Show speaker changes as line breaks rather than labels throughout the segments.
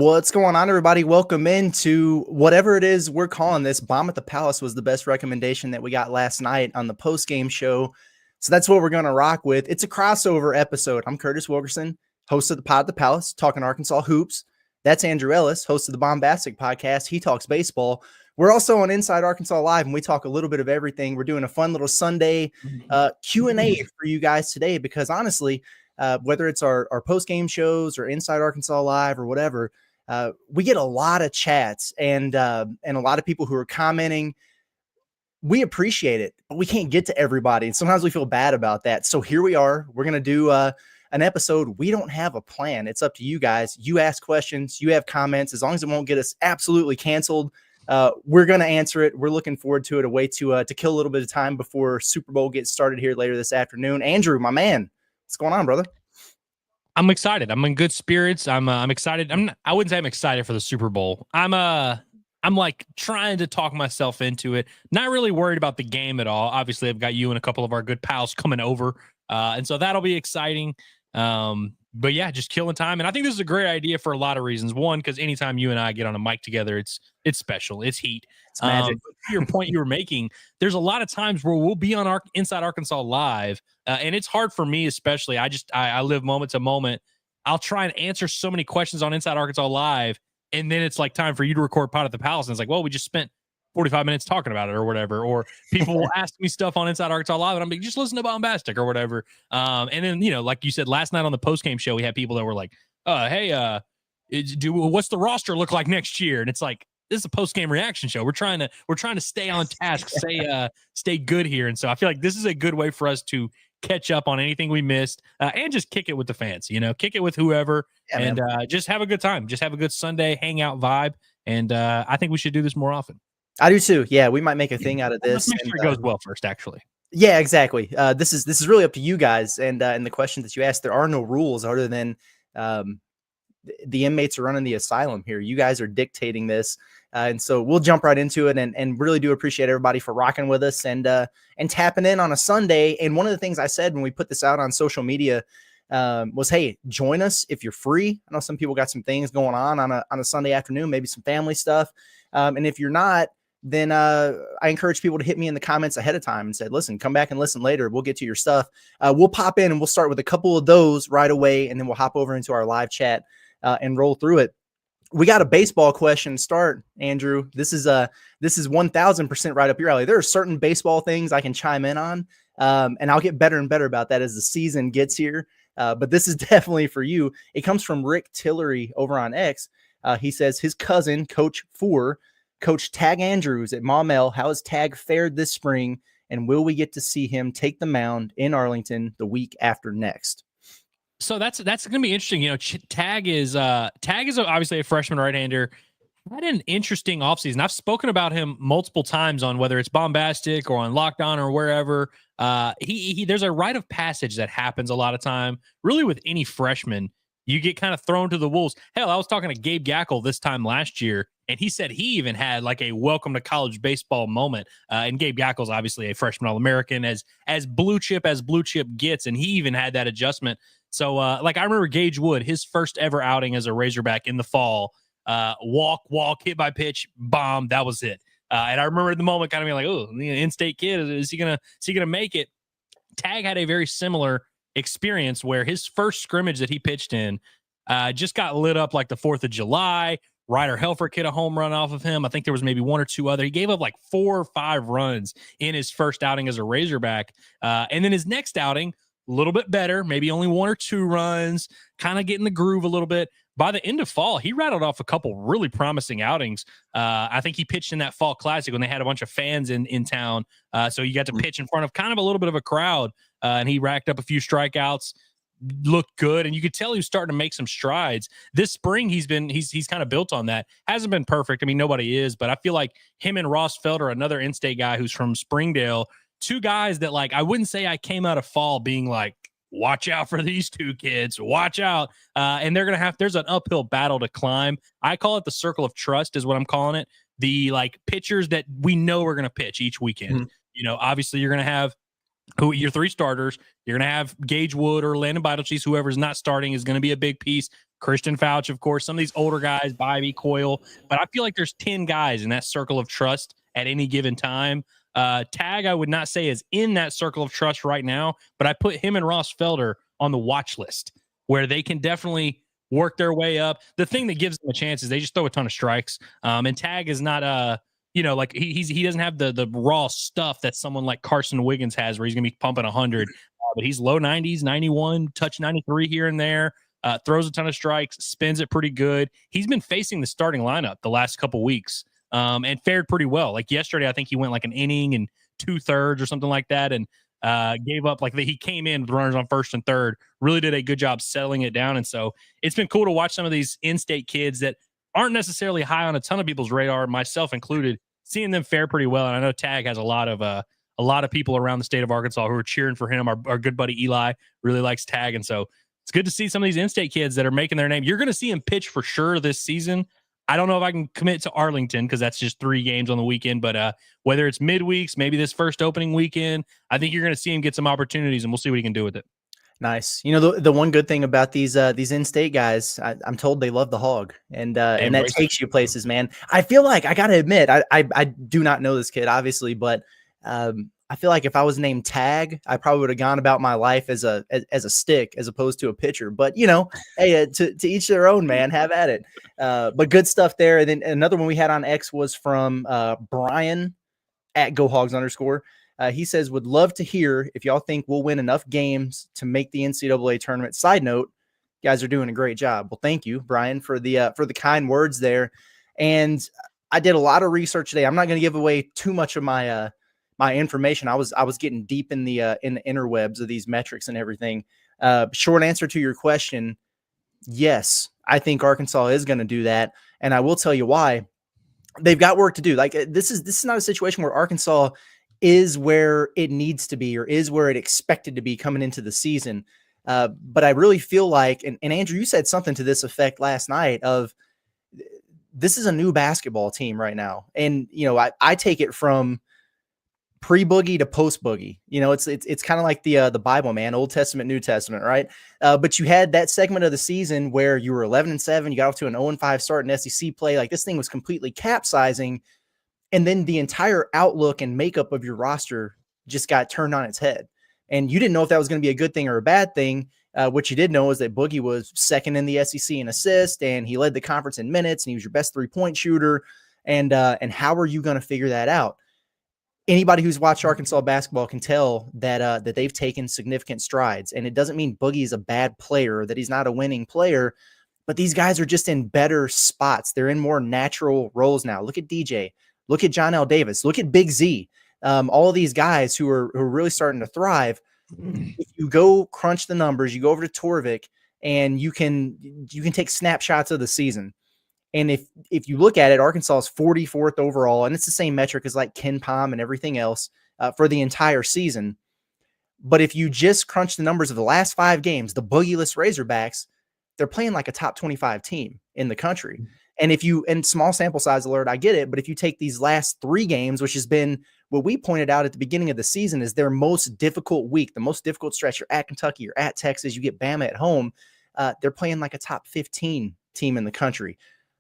What's going on, everybody? Welcome into whatever it is we're calling this. Baum at the Palace was the best recommendation that we got last night on the post-game show. So that's what we're going to rock with. It's a crossover episode. I'm Curtis Wilkerson, host of the Pod at the Palace, talking Arkansas hoops. That's Andrew Ellis, host of the Baumbastic podcast. He talks baseball. We're also on Inside Arkansas Live, and we talk a little bit of everything. We're doing a fun little Sunday Q&A for you guys today because, honestly, whether it's our post-game shows or Inside Arkansas Live or whatever, we get a lot of chats and a lot of people who are commenting. We appreciate it, but we can't get to everybody. And sometimes we feel bad about that. So here we are. We're going to do an episode. We don't have a plan. It's up to you guys. You ask questions. You have comments. As long as it won't get us absolutely canceled, we're going to answer it. We're looking forward to it, a way to kill a little bit of time before Super Bowl gets started here later this afternoon. Andrew, my man, what's going on, brother?
I'm excited. I'm in good spirits. I'm excited. I wouldn't say I'm excited for the Super Bowl. I'm like trying to talk myself into it. Not really worried about the game at all. Obviously, I've got you and a couple of our good pals coming over. And so that'll be exciting. But yeah, just killing time. And I think this is a great idea for a lot of reasons. One, because anytime you and I get on a mic together, it's special. It's heat.
It's magic.
To your point you were making, there's a lot of times where we'll be on our Inside Arkansas Live. And it's hard for me, especially. I live moment to moment. I'll try and answer so many questions on Inside Arkansas Live. And then it's like time for you to record Pod at the Palace. And it's like, well, we just spent 45 minutes talking about it or whatever. Or people will ask me stuff on Inside Arkansas Live and I'm like, just listen to Baumbastic or whatever. And then, like you said, last night on the postgame show, we had people that were like, hey, what's the roster look like next year? And it's like, this is a post-game reaction show. We're trying to stay on task, stay good here. And so I feel like this is a good way for us to catch up on anything we missed and just kick it with the fans, kick it with whoever and just have a good time. Just have a good Sunday hangout vibe. And I think we should do this more often.
I do too. Yeah, we might make a thing out of this.
Let's make sure it goes well first, actually.
Yeah, exactly. This is really up to you guys. And the question that you asked, there are no rules other than the inmates are running the asylum here. You guys are dictating this. And so we'll jump right into it and really do appreciate everybody for rocking with us and tapping in on a Sunday. And one of the things I said when we put this out on social media was, hey, join us if you're free. I know some people got some things going on a Sunday afternoon, maybe some family stuff. And if you're not, then I encourage people to hit me in the comments ahead of time and say, listen, come back and listen later. We'll get to your stuff. We'll pop in and we'll start with a couple of those right away. And then we'll hop over into our live chat and roll through it. We got a baseball question to start, Andrew. This is 1000% right up your alley. There are certain baseball things I can chime in on, and I'll get better and better about that as the season gets here. But this is definitely for you. It comes from Rick Tillery over on X. He says his cousin, Coach Tag Andrews at Maumelle. How has Tag fared this spring, and will we get to see him take the mound in Arlington the week after next?
So that's going to be interesting. Tag is obviously a freshman right-hander. Had an interesting offseason. I've spoken about him multiple times on whether it's Baumbastic or on Locked On or wherever. There's a rite of passage that happens a lot of time, really with any freshman. You get kind of thrown to the wolves. Hell, I was talking to Gabe Gackle this time last year, and he said he even had like a welcome to college baseball moment. And Gabe Gackle's obviously a freshman All-American, as blue chip gets, and he even had that adjustment. So, I remember Gage Wood, his first ever outing as a Razorback in the fall, walk, hit by pitch, bomb. That was it. And I remember at the moment kind of being like, oh, the in-state kid, is he gonna make it? Tag had a very similar experience where his first scrimmage that he pitched in just got lit up like the 4th of July. Ryder Helfrich hit a home run off of him. I think there was maybe one or two other. He gave up like 4 or 5 runs in his first outing as a Razorback. And then his next outing, a little bit better, maybe only 1 or 2 runs, kind of getting the groove a little bit. By the end of fall, he rattled off a couple really promising outings. I think he pitched in that Fall Classic when they had a bunch of fans in town. So you got to pitch in front of kind of a little bit of a crowd, and he racked up a few strikeouts, looked good, and you could tell he was starting to make some strides. This spring, he's kind of built on that. Hasn't been perfect. I mean, nobody is, but I feel like him and Ross Felder, another in-state guy who's from Springdale, 2 guys that, like, I wouldn't say I came out of fall being like, watch out for these 2 kids, watch out. And there's an uphill battle to climb. I call it the circle of trust is what I'm calling it. The pitchers that we know are going to pitch each weekend. Mm-hmm. Obviously you're going to have who your three starters. You're going to have Gage Wood or Landon Beitelcheese. Whoever's not starting is going to be a big piece. Christian Fouch, of course, some of these older guys, Bybee, Coyle. But I feel like there's 10 guys in that circle of trust at any given time. Tag, I would not say is in that circle of trust right now, but I put him and Ross Felder on the watch list where they can definitely work their way up. The thing that gives them a chance is they just throw a ton of strikes. And Tag is not like he doesn't have the raw stuff that someone like Carson Wiggins has, where he's gonna be pumping 100, but he's low 90s, 91, touch 93 here and there. Throws a ton of strikes, spins it pretty good. He's been facing the starting lineup the last couple weeks and fared pretty well. Like yesterday, I think he went like an inning and 2/3 or something like that, and gave up he came in with runners on first and third. Really did a good job settling it down, and so it's been cool to watch some of these in-state kids that aren't necessarily high on a ton of people's radar, myself included, seeing them fare pretty well. And I know Tag has a lot of people around the state of Arkansas who are cheering for him. Our good buddy Eli really likes Tag, and so it's good to see some of these in-state kids that are making their name. You're going to see him pitch for sure this season. I don't know if I can commit to Arlington because that's just 3 games on the weekend, but whether it's midweeks, maybe this first opening weekend, I think you're going to see him get some opportunities, and we'll see what he can do with it.
Nice. You know, the one good thing about these in-state guys, I'm told they love the hog, and that takes you places, man. I feel like I got to admit, I do not know this kid, obviously, but I feel like if I was named Tag, I probably would have gone about my life as a stick as opposed to a pitcher. But hey, to each their own, man. Have at it. But good stuff there. And then another one we had on X was from Brian at GoHogs_. He says, would love to hear if y'all think we'll win enough games to make the NCAA tournament. Side note, you guys are doing a great job. Well, thank you, Brian, for the kind words there. And I did a lot of research today. I'm not going to give away too much of my my information. I was getting deep in the interwebs of these metrics and everything. Short answer to your question, yes, I think Arkansas is going to do that, and I will tell you why. They've got work to do. Like this is not a situation where Arkansas is where it needs to be or is where it expected to be coming into the season. But I really feel like, and Andrew, you said something to this effect last night of this is a new basketball team right now. And, I take it from pre-boogie to post-boogie. It's kind of like the Bible, man, Old Testament, New Testament, right? But you had that segment of the season where you were 11-7, you got off to an 0-5 start in SEC play. Like this thing was completely capsizing. And then the entire outlook and makeup of your roster just got turned on its head. And you didn't know if that was going to be a good thing or a bad thing. What you did know is that Boogie was second in the SEC in assists, and he led the conference in minutes, and he was your best 3-point shooter. And how are you going to figure that out? Anybody who's watched Arkansas basketball can tell that that they've taken significant strides. And it doesn't mean Boogie is a bad player, that he's not a winning player, but these guys are just in better spots. They're in more natural roles now. Look at DJ. Look at John L. Davis. Look at Big Z. All of these guys who are really starting to thrive. If you go crunch the numbers, you go over to Torvik, and you can take snapshots of the season. And if you look at it, Arkansas is 44th overall, and it's the same metric as like Ken Pom and everything else for the entire season. But if you just crunch the numbers of the last 5 games, the Boogie-less Razorbacks, they're playing like a top 25 team in the country. And small sample size alert, I get it. But if you take these last 3 games, which has been what we pointed out at the beginning of the season is their most difficult week, the most difficult stretch. You're at Kentucky, you're at Texas, you get Bama at home. They're playing like a top 15 team in the country.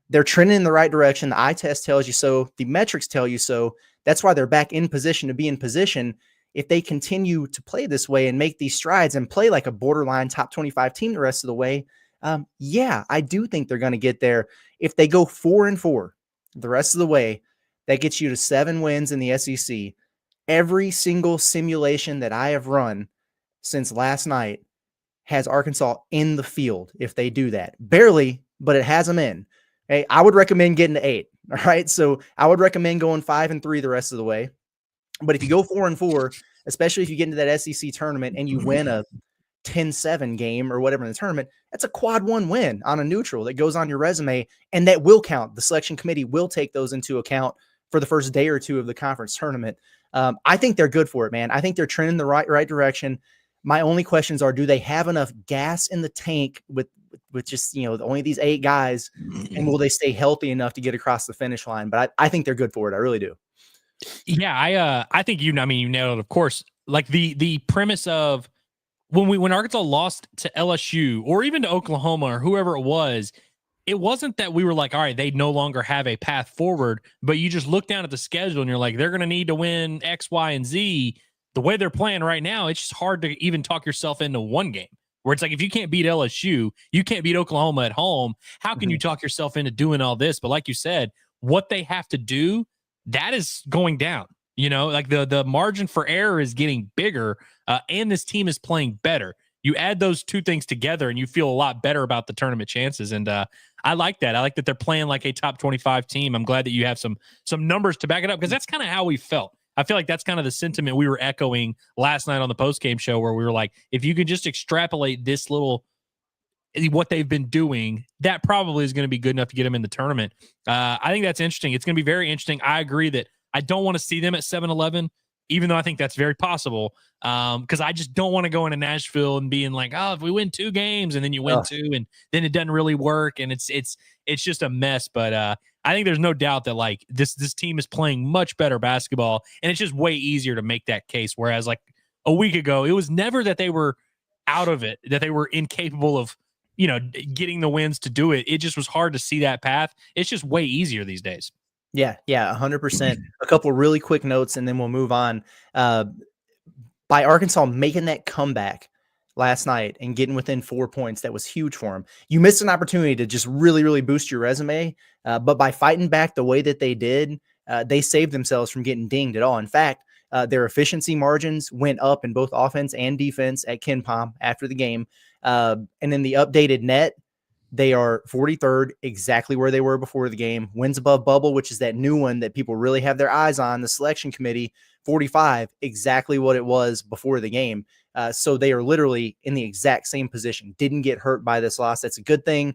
They're trending in the right direction. The eye test tells you so. The metrics tell you so. That's why they're back in position to be in position. If they continue to play this way and make these strides and play like a borderline top 25 team the rest of the way, yeah, I do think they're going to get there. If they go 4-4 the rest of the way, that gets you to 7 wins in the SEC. Every single simulation that I have run since last night has Arkansas in the field if they do that. Barely, but it has them in. Hey, I would recommend getting to 8. All right. So I would recommend going 5-3 the rest of the way. But if you go 4-4, especially if you get into that SEC tournament and you win a 10-7 game or whatever in the tournament, that's a quad 1 win on a neutral that goes on your resume, and that will count. The selection committee will take those into account for the first day or 2 of the conference tournament. I think they're good for it, man. I think they're trending the right direction. My only questions are, do they have enough gas in the tank with just, only these 8 guys, and will they stay healthy enough to get across the finish line? But I think they're good for it. I really do.
Yeah, I think you nailed it. Of course, like the premise of when Arkansas lost to LSU or even to Oklahoma or whoever it wasn't that we were like, all right, they no longer have a path forward, but you just look down at the schedule and you're like, they're going to need to win X, Y, and Z. The way they're playing right now, it's just hard to even talk yourself into one game where it's like, if you can't beat LSU, you can't beat Oklahoma at home. How can you talk yourself into doing all this? But like you said, what they have to do, that is going down. Like the margin for error is getting bigger, and this team is playing better. You add those two things together and you feel a lot better about the tournament chances. And I like that. I like that they're playing like a top 25 team. I'm glad that you have some numbers to back it up, because that's kind of how we felt. I feel like that's kind of the sentiment we were echoing last night on the postgame show, where we were like, if you could just extrapolate what they've been doing, that probably is going to be good enough to get them in the tournament. I think that's interesting. It's going to be very interesting. I agree that I don't want to see them at 7-11, even though I think that's very possible. Because I just don't want to go into Nashville and being like, oh, if we win 2 games and then you win 2 and then it doesn't really work, and it's just a mess. But I think there's no doubt that like this team is playing much better basketball, and it's just way easier to make that case. Whereas like a week ago, it was never that they were out of it, that they were incapable of getting the wins to do it. It just was hard to see that path. It's just way easier these days.
Yeah, 100%. A couple really quick notes, and then we'll move on. By Arkansas making that comeback last night and getting within 4 points, that was huge for them. You missed an opportunity to just really, really boost your resume, but by fighting back the way that they did, they saved themselves from getting dinged at all. In fact, their efficiency margins went up in both offense and defense at KenPom after the game. And then the updated net, they are 43rd, exactly where they were before the game. Wins above bubble, which is that new one that people really have their eyes on, the selection committee, 45, exactly what it was before the game. So they are literally in the exact same position. Didn't get hurt by this loss. That's a good thing.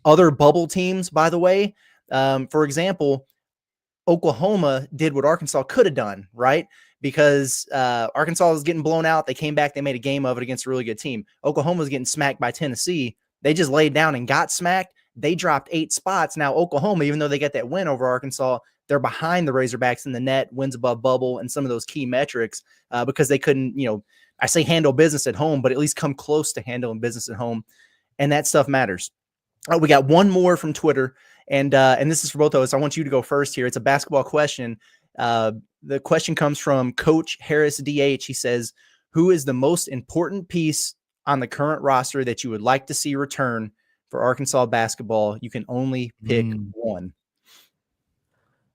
Other bubble teams, by the way, for example, Oklahoma did what Arkansas could have done, right? Because Arkansas was getting blown out. They came back. They made a game of it against a really good team. Oklahoma was getting smacked by Tennessee. They just laid down and got smacked. They dropped 8 spots. Now, Oklahoma, even though they got that win over Arkansas, they're behind the Razorbacks in the net, wins above bubble, and some of those key metrics because they couldn't, I say handle business at home, but at least come close to handling business at home. And that stuff matters. We got one more from Twitter, and this is for both of us. I want you to go first here. It's a basketball question. The question comes from Coach Harris DH. He says, who is the most important piece on the current roster that you would like to see return for Arkansas basketball? You can only pick one.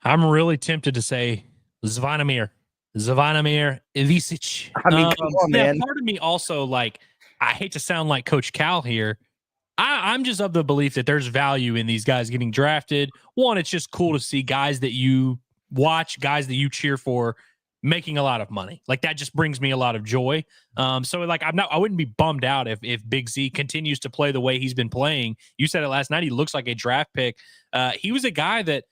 I'm really tempted to say Zvonimir Ivisic.
I mean, come on, man.
Part of me also, like, I hate to sound like Coach Cal here. I'm just of the belief that there's value in these guys getting drafted. One, it's just cool to see guys that you watch, guys that you cheer for, making a lot of money. Like, that just brings me a lot of joy. So like, I wouldn't be bummed out if Big Z continues to play the way he's been playing. You said it last night. He looks like a draft pick. He was a guy that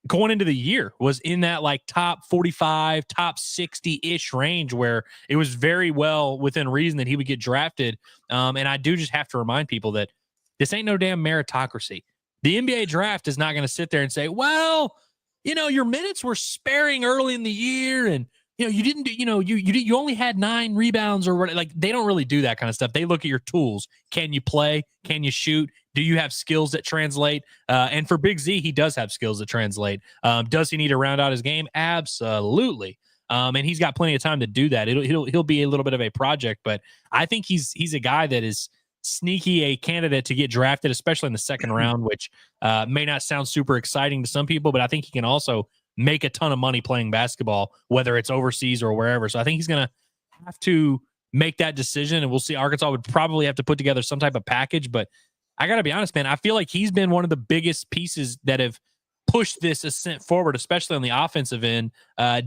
going into the year was in that like top 45, top 60-ish range, where it was very well within reason that he would get drafted. And I do just have to remind people that this ain't no damn meritocracy. The NBA draft is not going to sit there and say, well, your minutes were sparing early in the year, and you didn't do, you only had 9 rebounds or what. Like, they don't really do that kind of stuff. They look at your tools. Can you play? Can you shoot? Do you have skills that translate? And for Big Z, he does have skills that translate. Does he need to round out his game? Absolutely. And he's got plenty of time to do that. He'll be a little bit of a project, but I think he's a guy that is sneaky a candidate to get drafted, especially in the second round, which may not sound super exciting to some people, but I think he can also make a ton of money playing basketball, whether it's overseas or wherever. So I think he's going to have to make that decision, and we'll see. Arkansas would probably have to put together some type of package, but I got to be honest, man, I feel like he's been one of the biggest pieces that have pushed this ascent forward, especially on the offensive end.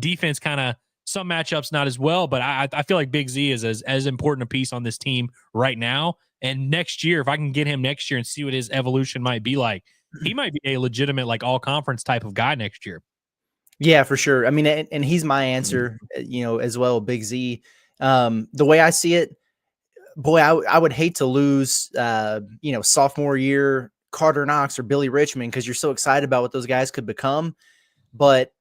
Defense kind of some matchups not as well, but I feel like Big Z is as important a piece on this team right now. And next year, if I can get him next year and see what his evolution might be like, he might be a legitimate like all conference type of guy next year.
Yeah, for sure. I mean, and he's my answer, as well, Big Z. The way I see it, boy, I would hate to lose, sophomore year Carter Knox or Billy Richmond, because you're so excited about what those guys could become. But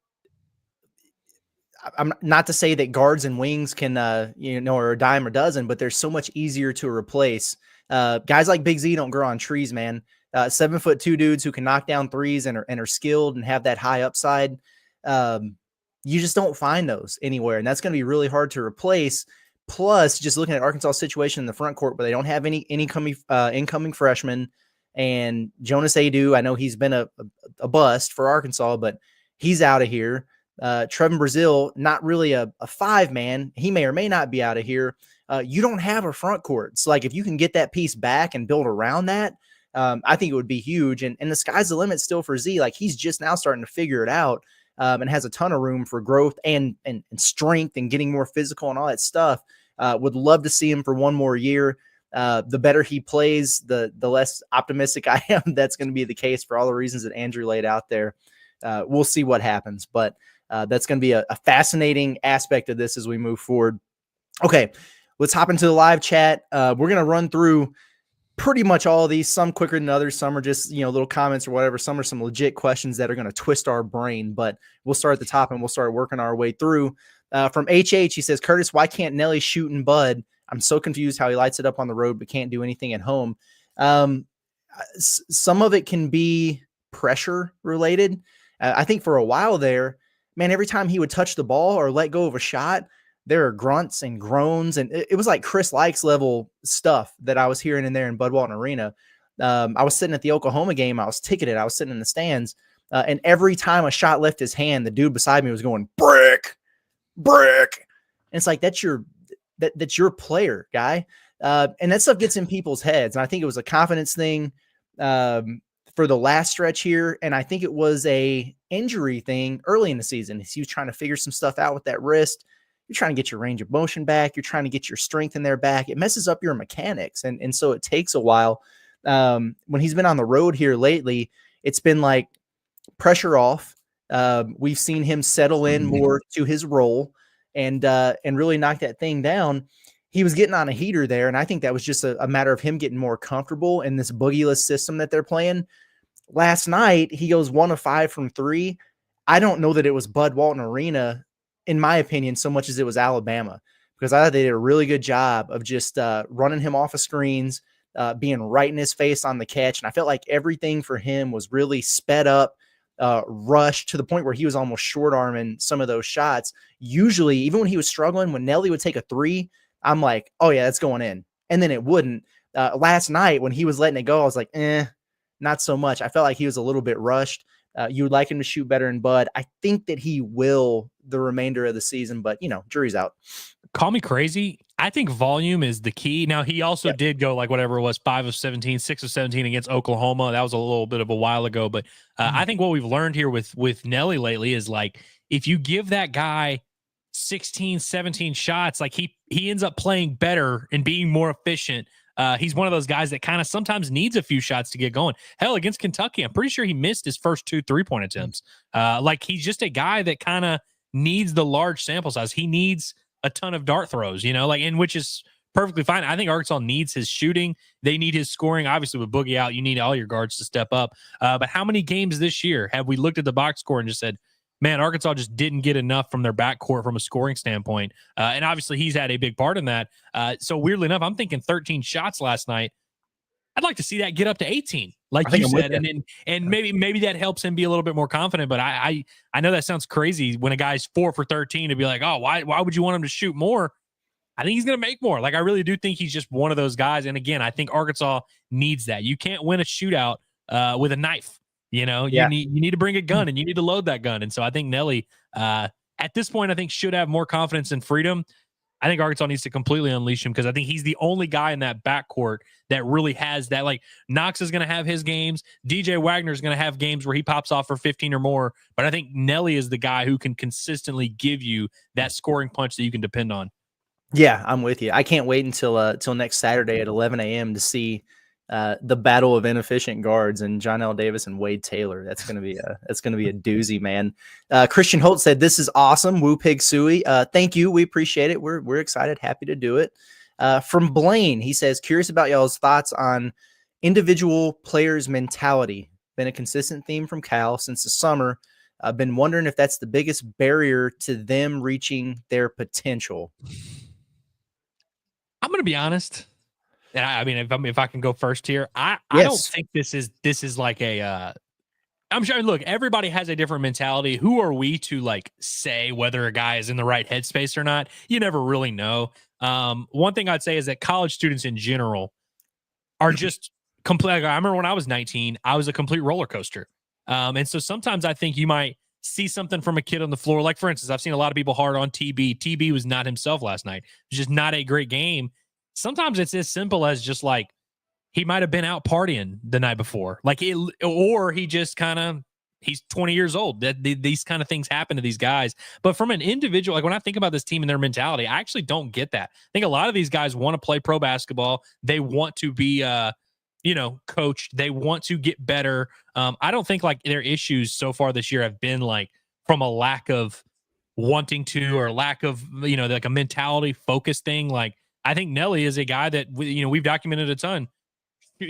I'm not to say that guards and wings can, are a dime a dozen, but they're so much easier to replace. Guys like Big Z don't grow on trees, man. 7'2" dudes who can knock down threes and are skilled and have that high upside. You just don't find those anywhere. And that's going to be really hard to replace. Plus, just looking at Arkansas' situation in the front court, where they don't have any incoming freshmen. And Jonas Adu, I know he's been a bust for Arkansas, but he's out of here. Trevin Brazil, not really a 5-man. He may or may not be out of here. You don't have a front court. So, like, if you can get that piece back and build around that, I think it would be huge. And the sky's the limit still for Z. Like, he's just now starting to figure it out, and has a ton of room for growth and strength and getting more physical and all that stuff. Would love to see him for one more year. The better he plays, the less optimistic I am that's going to be the case for all the reasons that Andrew laid out there. We'll see what happens, but that's going to be a fascinating aspect of this as we move forward. Okay, let's hop into the live chat. We're going to run through pretty much all of these, some quicker than others. Some are just, little comments or whatever. Some are some legit questions that are going to twist our brain, but we'll start at the top and we'll start working our way through. From HH, he says, Curtis, why can't Nelly shoot and Bud? I'm so confused how he lights it up on the road, but can't do anything at home. Some of it can be pressure related. I think for a while there, man, every time he would touch the ball or let go of a shot, there are grunts and groans. And it was like Chris Likes level stuff that I was hearing in there in Bud Walton Arena. I was sitting at the Oklahoma game. I was ticketed. I was sitting in the stands. And every time a shot left his hand, the dude beside me was going, brick. And it's like, that's your player, guy. And that stuff gets in people's heads. And I think it was a confidence thing for the last stretch here. And I think it was a injury thing early in the season. He was trying to figure some stuff out with that wrist. You're trying to get your range of motion back. You're trying to get your strength in there back. It messes up your mechanics. And so it takes a while. When he's been on the road here lately, it's been like pressure off. We've seen him settle in more to his role and really knock that thing down. He was getting on a heater there, and I think that was just a matter of him getting more comfortable in this boogieless system that they're playing. Last night, he goes 1 of 5 from 3. I don't know that it was Bud Walton Arena, in my opinion, so much as it was Alabama, because I thought they did a really good job of just running him off of screens, being right in his face on the catch. And I felt like everything for him was really sped up, rushed to the point where he was almost short arming some of those shots. Usually, even when he was struggling, when Nelly would take a 3, I'm like, oh yeah, that's going in. And then it wouldn't. Last night when he was letting it go, I was like, not so much. I felt like he was a little bit rushed. You would like him to shoot better in Bud. I think that he will the remainder of the season, but jury's out.
Call me crazy. I think volume is the key. Now, he also did go like whatever it was, 5 of 17, 6 of 17 against Oklahoma. That was a little bit of a while ago. But I think what we've learned here with Nelly lately is, like, if you give that guy 16, 17 shots, like he ends up playing better and being more efficient. He's one of those guys that kind of sometimes needs a few shots to get going. Hell, against Kentucky, I'm pretty sure he missed his first 2 3-point attempts. Like, he's just a guy that kind of needs the large sample size. He needs a ton of dart throws, and which is perfectly fine. I think Arkansas needs his shooting. They need his scoring. Obviously, with Boogie out, you need all your guards to step up. But how many games this year have we looked at the box score and just said, man, Arkansas just didn't get enough from their backcourt from a scoring standpoint? And obviously, he's had a big part in that. So weirdly enough, I'm thinking 13 shots last night. I'd like to see that get up to 18, like you said, and maybe that helps him be a little bit more confident. But I know that sounds crazy when a guy's 4 for 13 to be like, oh, why would you want him to shoot more? I think he's going to make more. Like, I really do think he's just one of those guys. And again, I think Arkansas needs that. You can't win a shootout with a knife. You need to bring a gun and you need to load that gun. And so I think Nelly, at this point, I think should have more confidence and freedom. I think Arkansas needs to completely unleash him, because I think he's the only guy in that backcourt that really has that. Like, Knox is going to have his games. DJ Wagner is going to have games where he pops off for 15 or more. But I think Nelly is the guy who can consistently give you that scoring punch that you can depend on.
Yeah, I'm with you. I can't wait until next Saturday at 11 a.m. to see the battle of inefficient guards and John L. Davis and Wade Taylor. That's gonna be a doozy, man. Christian Holt said, "This is awesome. Woo Pig Suey." Thank you. We appreciate it. We're excited, happy to do it. From Blaine, he says, "Curious about y'all's thoughts on individual players' mentality. Been a consistent theme from Cal since the summer. I've been wondering if that's the biggest barrier to them reaching their potential.
I'm going to be honest. And I mean, if I can go first here, I don't
Yes.
think this is like a. I'm sure. Look, everybody has a different mentality. Who are we to like say whether a guy is in the right headspace or not? You never really know. One thing I'd say is that college students in general are just complete. I remember when I was 19, I was a complete roller coaster. And so sometimes I think you might see something from a kid on the floor. Like, for instance, I've seen a lot of people hard on TB. TB was not himself last night. It was just not a great game. Sometimes it's as simple as just like he might have been out partying the night before, or he just kind of he's 20 years old. These kind of things happen to these guys. But from an individual, like when I think about this team and their mentality, I actually don't get that. I think a lot of these guys want to play pro basketball. They want to be coached. They want to get better. I don't think like their issues so far this year have been like from a lack of wanting to or lack of, like a mentality focus thing. Like I think Nelly is a guy that, we've documented a ton.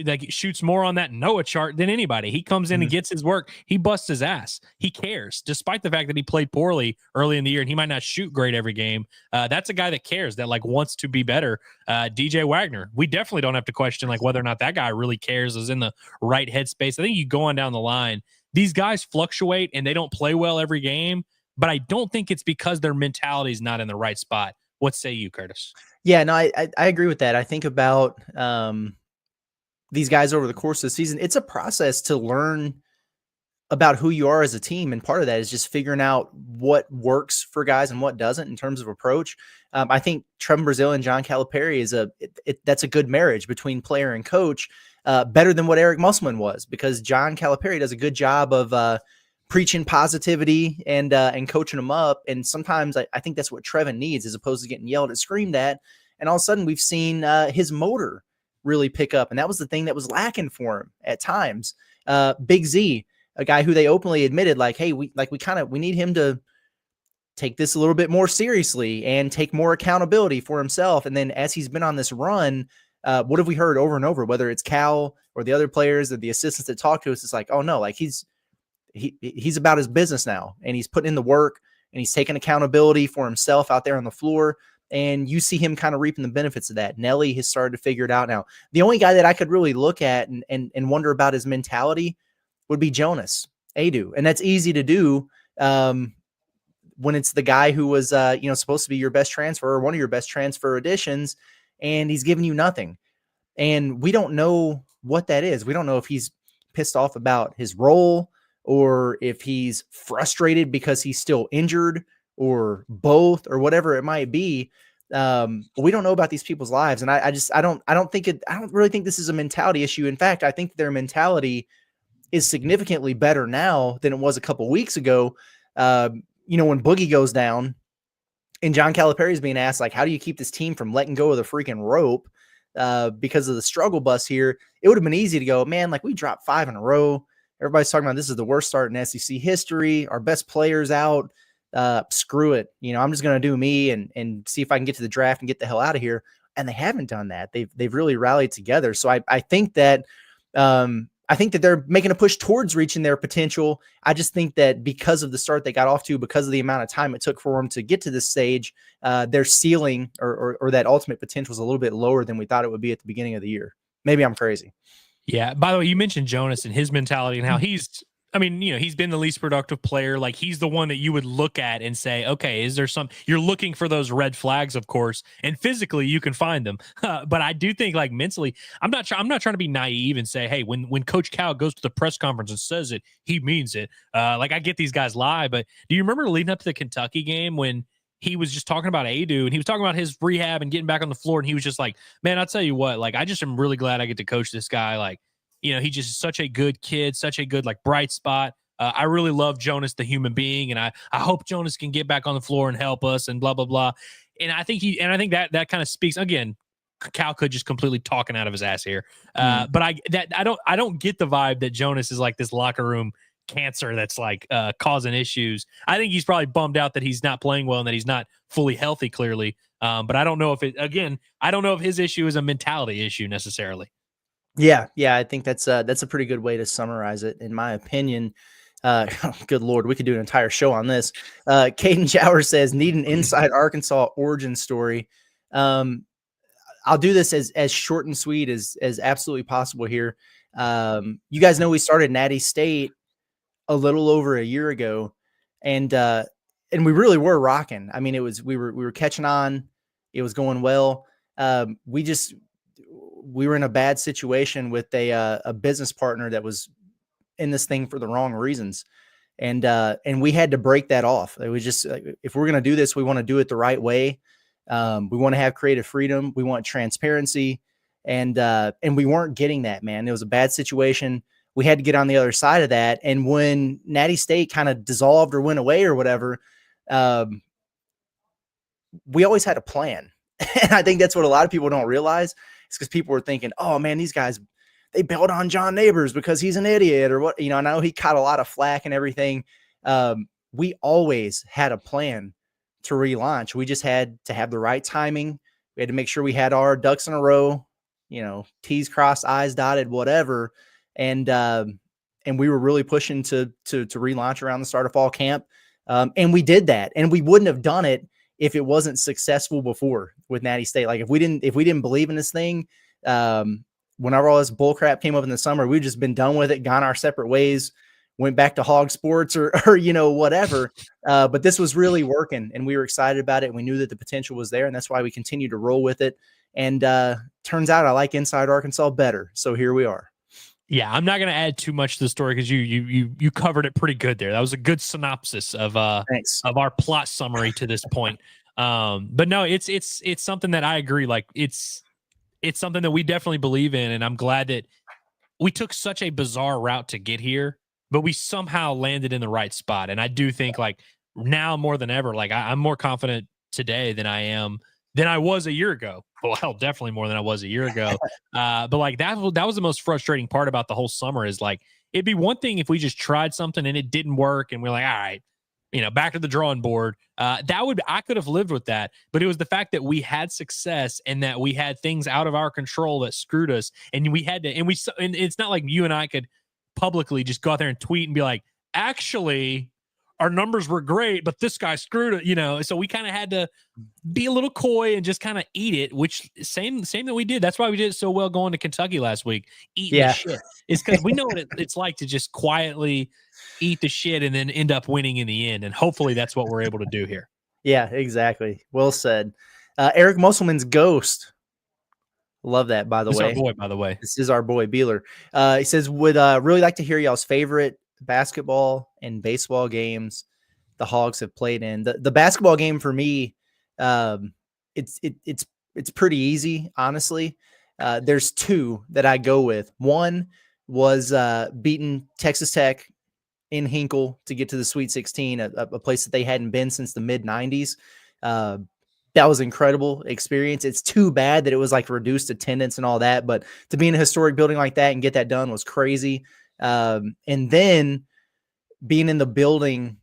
Like shoots more on that Noah chart than anybody. He comes in and gets his work. He busts his ass. He cares, despite the fact that he played poorly early in the year and he might not shoot great every game. That's a guy that cares, that like wants to be better. DJ Wagner, we definitely don't have to question like whether or not that guy really cares, is in the right headspace. I think you go on down the line. These guys fluctuate and they don't play well every game, but I don't think it's because their mentality is not in the right spot. What say you, Curtis?
Yeah, no, I agree with that. I think about these guys over the course of the season. It's a process to learn about who you are as a team. And part of that is just figuring out what works for guys and what doesn't in terms of approach. I think Trevin Brazile and John Calipari that's a good marriage between player and coach, better than what Eric Musselman was, because John Calipari does a good job of preaching positivity and coaching them up. And sometimes I think that's what Trevin needs, as opposed to getting yelled at, screamed at. And all of a sudden we've seen his motor really pick up. And that was the thing that was lacking for him at times. Big Z, a guy who they openly admitted, like, hey, we need him to take this a little bit more seriously and take more accountability for himself. And then as he's been on this run, what have we heard over and over, whether it's Cal or the other players or the assistants that talk to us? It's like, oh no, like he's about his business now, and he's putting in the work and he's taking accountability for himself out there on the floor. And you see him kind of reaping the benefits of that. Nelly has started to figure it out now. The only guy that I could really look at and wonder about his mentality would be Jonas Adu. And that's easy to do when it's the guy who was, supposed to be your best transfer or one of your best transfer additions, and he's giving you nothing. And we don't know what that is. We don't know if he's pissed off about his role or if he's frustrated because he's still injured or both or whatever it might be. We don't know about these people's lives. And I don't really think this is a mentality issue. In fact, I think their mentality is significantly better now than it was a couple weeks ago. When Boogie goes down and John Calipari is being asked, like, how do you keep this team from letting go of the freaking rope because of the struggle bus here? It would have been easy to go, man, like we dropped 5 in a row. Everybody's talking about this is the worst start in SEC history. Our best players out. Screw it. I'm just going to do me and see if I can get to the draft and get the hell out of here. And they haven't done that. They've really rallied together. So I think that they're making a push towards reaching their potential. I just think that because of the start they got off to, because of the amount of time it took for them to get to this stage, their ceiling or that ultimate potential is a little bit lower than we thought it would be at the beginning of the year. Maybe I'm crazy.
Yeah. By the way, you mentioned Jonas and his mentality and how he's been the least productive player. Like he's the one that you would look at and say, okay, is there you're looking for those red flags, of course, and physically you can find them. But I do think like mentally, I'm not trying to be naive and say, hey, when Coach Cal goes to the press conference and says it, he means it. Like I get these guys lie, but do you remember leading up to the Kentucky game when he was just talking about Adu and he was talking about his rehab and getting back on the floor, and he was just like, man, I'll tell you what, like I just am really glad I get to coach this guy. Like, he's just such a good kid, such a good, like, bright spot. I really love Jonas, the human being, and I hope Jonas can get back on the floor and help us and blah, blah, blah. And I think that kind of speaks, again, Cal could just completely talking out of his ass here. But I don't get the vibe that Jonas is like this locker room cancer that's like causing issues. I think he's probably bummed out that he's not playing well and that he's not fully healthy, clearly. But I don't know if his issue is a mentality issue necessarily.
Yeah, I think that's a pretty good way to summarize it, in my opinion. Good Lord, we could do an entire show on this. Caden Jower says, need an inside Arkansas origin story. I'll do this as short and sweet as absolutely possible here. You guys know we started Natty State a little over a year ago, and we really were rocking. I mean, we were catching on. It was going well. We were in a bad situation with a business partner that was in this thing for the wrong reasons. And we had to break that off. It was just, if we're going to do this, we want to do it the right way. We want to have creative freedom. We want transparency. And we weren't getting that, man. It was a bad situation. We had to get on the other side of that. And when Natty State kind of dissolved or went away or whatever, we always had a plan. And I think that's what a lot of people don't realize. It's because people were thinking, oh man, these guys, they bailed on John Neighbors because he's an idiot or what, I know he caught a lot of flack and everything. We always had a plan to relaunch. We just had to have the right timing. We had to make sure we had our ducks in a row, T's crossed, I's dotted, whatever. And we were really pushing to relaunch around the start of fall camp. And we did that, and we wouldn't have done it if it wasn't successful before with Natty State. Like if we didn't believe in this thing, whenever all this bullcrap came up in the summer, we've just been done with it, gone our separate ways, went back to hog sports or whatever. But this was really working, and we were excited about it. And we knew that the potential was there, and that's why we continued to roll with it. And turns out I like Inside Arkansas better. So here we are.
Yeah, I'm not going to add too much to the story because you covered it pretty good there. That was a good synopsis of our plot summary to this point. But no, it's something that I agree. Like it's something that we definitely believe in, and I'm glad that we took such a bizarre route to get here, but we somehow landed in the right spot. And I do think like now more than ever, like I'm more confident today than I was a year ago. Well, definitely more than I was a year ago. But like that was the most frustrating part about the whole summer is like, it'd be one thing if we just tried something and it didn't work and we're like, all right, back to the drawing board. I could have lived with that, but it was the fact that we had success and that we had things out of our control that screwed us. And we had to, and it's not like you and I could publicly just go out there and tweet and be like, actually, our numbers were great, but this guy screwed it, so we kind of had to be a little coy and just kind of eat it, which same that we did. That's why we did it so well going to Kentucky last week, eating the shit. It's because we know what it's like to just quietly eat the shit and then end up winning in the end. And hopefully that's what we're able to do here.
Yeah, exactly. Well said. Eric Musselman's Ghost. Love that, by the way.
Our boy, by the way.
This is our boy, Beeler. He says, would really like to hear y'all's favorite basketball and baseball games the Hogs have played in. The basketball game for me, it's pretty easy, honestly. There's two that I go with. One was beating Texas Tech in Hinkle to get to the Sweet 16, a place that they hadn't been since the mid-90s. That was an incredible experience. It's too bad that it was like reduced attendance and all that, but to be in a historic building like that and get that done was crazy. And then being in the building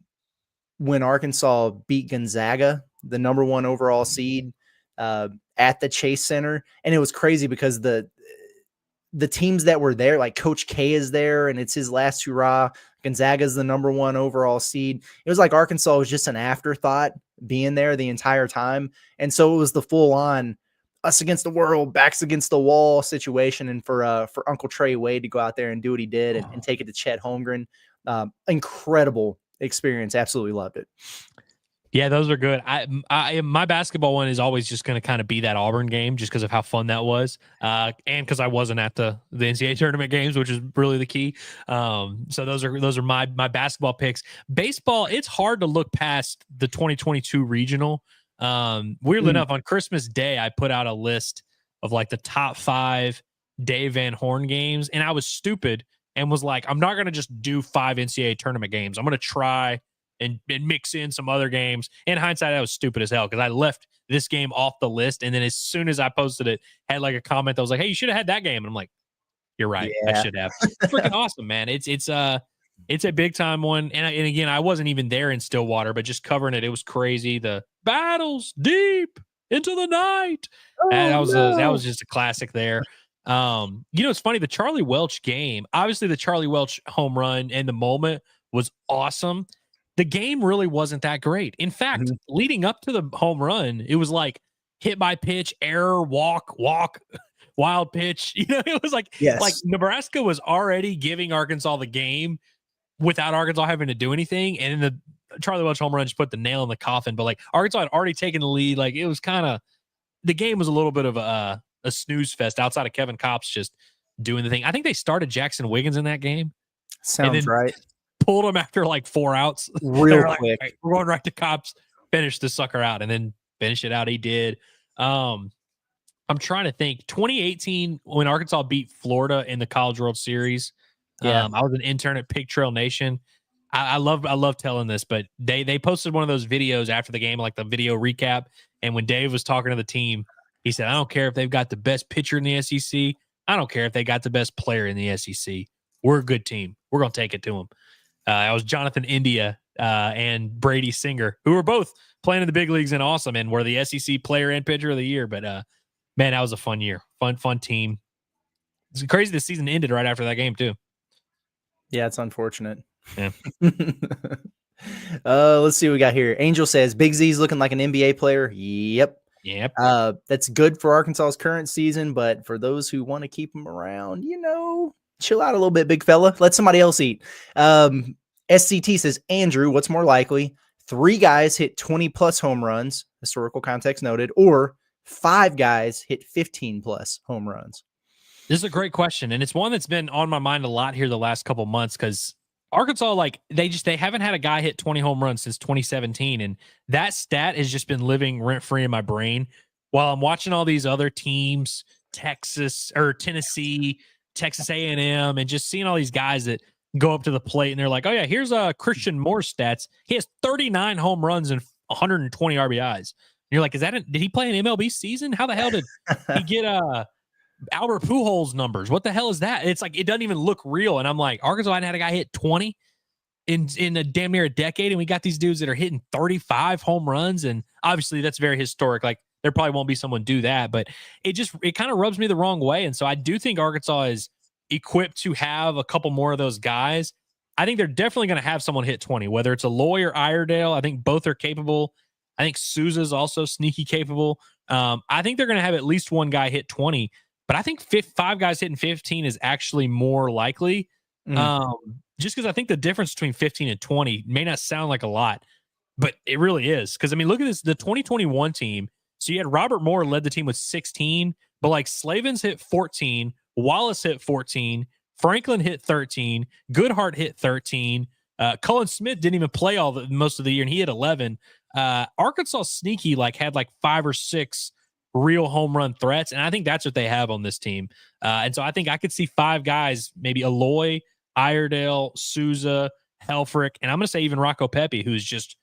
when Arkansas beat Gonzaga, the number 1 overall seed, at the Chase Center. And it was crazy because the teams that were there, like Coach K is there and it's his last hurrah. Gonzaga's the number 1 overall seed. It was like Arkansas was just an afterthought being there the entire time. And so it was the full on us against the world, backs against the wall situation. And for Uncle Trey Wade to go out there and do what he did and take it to Chet Holmgren, incredible experience. Absolutely loved it.
Yeah, those are good. My basketball one is always just going to kind of be that Auburn game just because of how fun that was. And because I wasn't at the NCAA tournament games, which is really the key. So those are my basketball picks. Baseball, it's hard to look past the 2022 regional. Weirdly enough, on Christmas Day, I put out a list of like the top 5 Dave Van Horn games. And I was stupid and was like, I'm not going to just do 5 NCAA tournament games. I'm going to try and mix in some other games. In hindsight, that was stupid as hell because I left this game off the list. And then as soon as I posted it, had like a comment that was like, hey, you should have had that game. And I'm like, you're right. Yeah. I should have. It's freaking awesome, man. It's a big time one. And again, I wasn't even there in Stillwater, but just covering it, it was crazy. The battles deep into the night. That was just a classic there. It's funny, the Charlie Welch game, obviously the Charlie Welch home run and the moment was awesome. The game really wasn't that great. In fact, leading up to the home run, it was like hit by pitch, error, walk, wild pitch. It was like Nebraska was already giving Arkansas the game without Arkansas having to do anything. And then the Charlie Welch home run just put the nail in the coffin. But like Arkansas had already taken the lead. Like it was kind of, the game was a little bit of a snooze fest outside of Kevin Kopps just doing the thing. I think they started Jackson Wiggins in that game.
Sounds right.
Pulled him after like 4 outs.
Real quick.
Like, we're going right to Kopps, finish the sucker out, and then finish it out. He did. I'm trying to think. 2018, when Arkansas beat Florida in the College World Series. I was an intern at Pig Trail Nation. I love telling this, but they posted one of those videos after the game, like the video recap. And when Dave was talking to the team, he said, "I don't care if they've got the best pitcher in the SEC. I don't care if they got the best player in the SEC. We're a good team. We're gonna take it to them." I was Jonathan India and Brady Singer, who were both playing in the big leagues and awesome, and were the SEC player and pitcher of the year. But man, that was a fun year, fun team. It's crazy the season ended right after that game too.
Yeah, it's unfortunate.
Yeah.
Let's see what we got here. Angel says Big Z's looking like an NBA player. Yep. That's good for Arkansas's current season, but for those who want to keep him around, chill out a little bit, big fella. Let somebody else eat. SCT says, Andrew, what's more likely? 3 guys hit 20 plus home runs, historical context noted, or 5 guys hit 15 plus home runs?
This is a great question, and it's one that's been on my mind a lot here the last couple months, because Arkansas, like, they haven't had a guy hit 20 home runs since 2017, and that stat has just been living rent-free in my brain while I'm watching all these other teams, Tennessee, Texas A&M, and just seeing all these guys that go up to the plate and they're like, "Oh yeah, here's Christian Moore's stats. He has 39 home runs and 120 RBIs." And you're like, did he play an MLB season? How the hell did he get Albert Pujols numbers? What the hell is that? It's like, it doesn't even look real. And I'm like, Arkansas hadn't had a guy hit 20 in a damn near a decade, and we got these dudes that are hitting 35 home runs, and obviously that's very historic. Like, there probably won't be someone do that, but it kind of rubs me the wrong way. And so I do think Arkansas is equipped to have a couple more of those guys. I think they're definitely going to have someone hit 20, whether it's Aloy or Iredale. I think both are capable. I think Souza's also sneaky capable. I think they're going to have at least one guy hit 20, but I think 5 guys hitting 15 is actually more likely. Just because I think the difference between 15 and 20 may not sound like a lot, but it really is. Because, I mean, look at this, the 2021 team. So you had Robert Moore led the team with 16, but like Slavens hit 14, Wallace hit 14, Franklin hit 13, Goodhart hit 13, Cullen Smith didn't even play most of the year, and he hit 11. Arkansas sneaky had 5 or 6 real home run threats, and I think that's what they have on this team. And so I think I could see 5 guys, maybe Aloy, Iredale, Souza, Helfrich, and I'm going to say even Rocco Pepe, who's just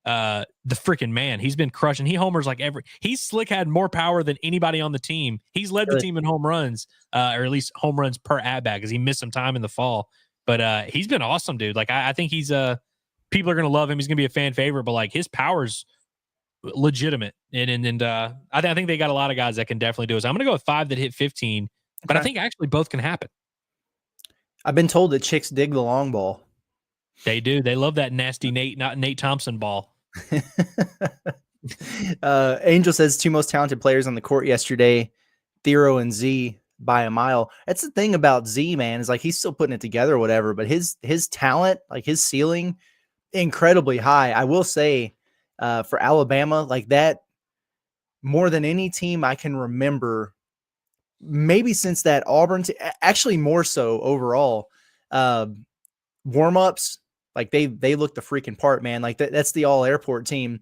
the freaking man. He's been crushing. He homers he's slick, had more power than anybody on the team. He's led the team in home runs, or at least home runs per at bat, because he missed some time in the fall. But he's been awesome, dude. I think he's people are gonna love him. He's gonna be a fan favorite, but his power's legitimate. And I think they got a lot of guys that can definitely do it. So I'm gonna go with 5 that hit 15, but I think actually both can happen.
I've been told that chicks dig the long ball.
They do. They love that nasty Nate Thompson ball.
Angel says 2 most talented players on the court yesterday, Thero and Z, by a mile. That's the thing about Z, man, is he's still putting it together or whatever, but his talent, his ceiling, incredibly high. I will say for Alabama, that more than any team I can remember, maybe since that Auburn, actually more so overall, warm-ups, they look the freaking part, man. That's the all airport team.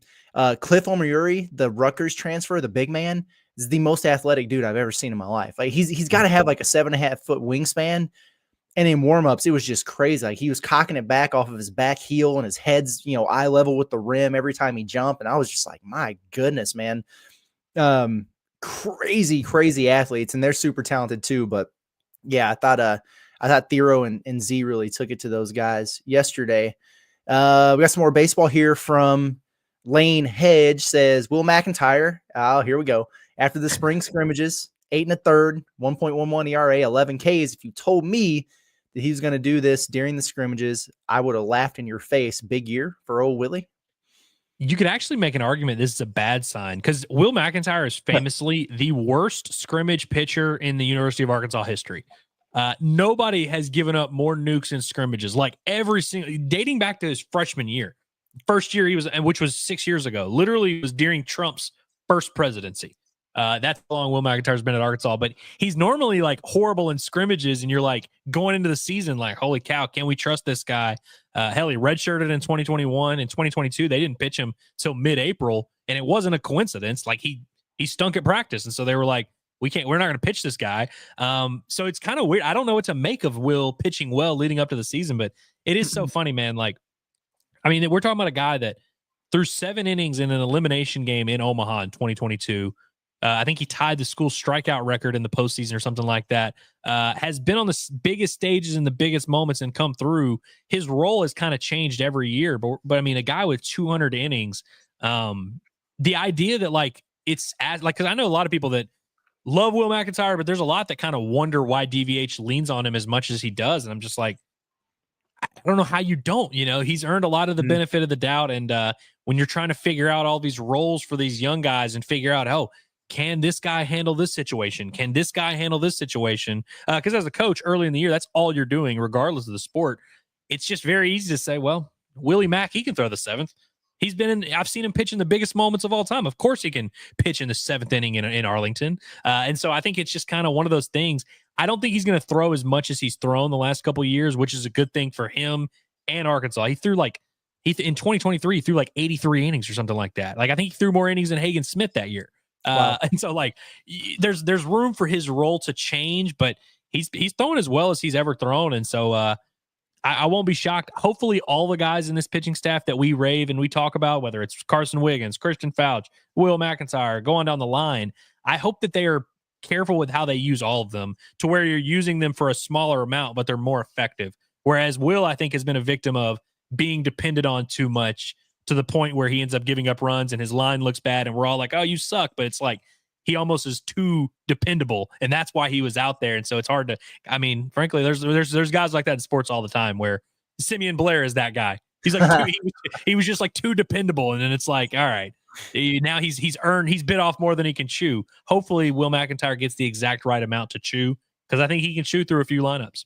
Cliff Omoyuri, the Rutgers transfer, the big man, is the most athletic dude I've ever seen in my life. He's got to have a 7.5-foot wingspan. And in warm-ups, it was just crazy. He was cocking it back off of his back heel, and his head's, eye level with the rim every time he jumped. And I was just like, my goodness, man. Crazy athletes, and they're super talented too. But yeah, I thought Thero and Z really took it to those guys yesterday. We got some more baseball here from Lane Hedge. Says Will McIntyre. Oh, here we go. After the spring scrimmages, 8 1/3, 1.11 ERA, 11 Ks. If you told me that he was going to do this during the scrimmages, I would have laughed in your face. Big year for old Willie.
You could actually make an argument this is a bad sign because Will McIntyre is famously the worst scrimmage pitcher in the University of Arkansas history. Nobody has given up more nukes in scrimmages, like every single, dating back to his freshman year. First year he was, which was 6 years ago, literally was during Trump's first presidency. That's how long Will McIntyre's been at Arkansas, but he's normally like horrible in scrimmages, and you're like going into the season like, holy cow, can we trust this guy? Hell, he redshirted in 2021 and 2022. They didn't pitch him till mid-April, and it wasn't a coincidence. Like he stunk at practice, and so they were like, we're not going to pitch this guy. So it's kind of weird. I don't know what to make of Will pitching well leading up to the season, but it is so funny, man. Like, I mean, we're talking about a guy that threw 7 innings in an elimination game in Omaha in 2022. I think he tied the school strikeout record in the postseason or something like that. Has been on the biggest stages in the biggest moments and come through. His role has kind of changed every year, but I mean, a guy with 200 innings, the idea that like it's as like, because I know a lot of people that love Will McIntyre, but there's a lot that kind of wonder why DVH leans on him as much as he does, and I'm just like, I don't know how you don't. You know, he's earned a lot of the benefit of the doubt, and when you're trying to figure out all these roles for these young guys and figure out, oh, can this guy handle this situation? Can this guy handle this situation? Because as a coach early in the year, that's all you're doing, regardless of the sport. It's just very easy to say, well, Willie Mack, he can throw the 7th. He's been in, I've seen him pitch in the biggest moments of all time. Of course he can pitch in the 7th inning in Arlington. And so I think it's just kind of one of those things. I don't think he's going to throw as much as he's thrown the last couple of years, which is a good thing for him and Arkansas. He threw like, in 2023, he threw like 83 innings or something like that. Like, I think he threw more innings than Hagen Smith that year. Wow. And so like there's room for his role to change, but he's thrown as well as he's ever thrown. And so I won't be shocked. Hopefully all the guys in this pitching staff that we rave and we talk about, whether it's Carson Wiggins, Christian Fouch, Will McIntyre, going down the line, I hope that they are careful with how they use all of them to where you're using them for a smaller amount, but they're more effective. Whereas Will, I think, has been a victim of being depended on too much, to the point where he ends up giving up runs and his line looks bad and we're all like, oh, you suck. But it's like he almost is too dependable, and that's why he was out there. And so it's hard to, I mean, frankly, there's guys like that in sports all the time where Simeon Blair is that guy. He's like he was just like too dependable, and then it's like, all right, now he's bit off more than he can chew. Hopefully Will McIntyre gets the exact right amount to chew, because I think he can chew through a few lineups.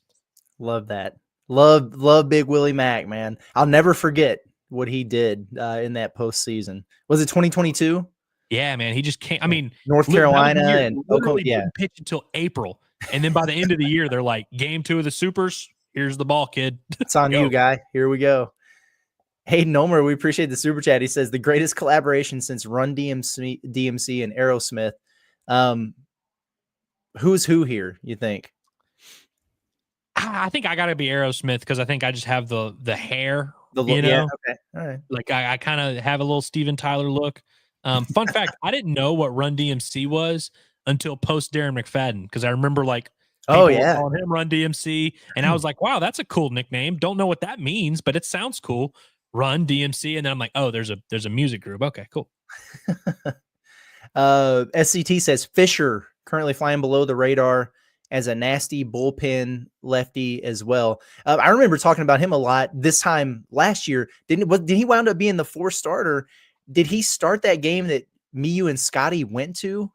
Love that. Love big Willie Mack, man. I'll never forget what he did in that postseason. Was it 2022?
Yeah, man. He just can't. I mean,
North Carolina and
Oklahoma. Yeah, pitch until April, and then by the end of the year, they're like, game 2 of the Supers. Here's the ball, kid.
It's on you, guy. Here we go. Hayden Omer, we appreciate the super chat. He says the greatest collaboration since Run DMC and Aerosmith. Who's who here, you think?
I think I got to be Aerosmith, because I think I just have the hair.
You know? Yeah, okay. All right.
Like I kind of have a little Steven Tyler look. Fun fact, I didn't know what Run DMC was until post Darren McFadden, because I remember like, calling him Run DMC, and I was like, wow, that's a cool nickname. Don't know what that means, but it sounds cool. Run DMC, and then I'm like, oh, there's a music group. Okay, cool.
SCT says Fisher currently flying below the radar as a nasty bullpen lefty as well. I remember talking about him a lot this time last year. Did he wound up being the 4th starter? Did he start that game that me, you, and Scotty went to?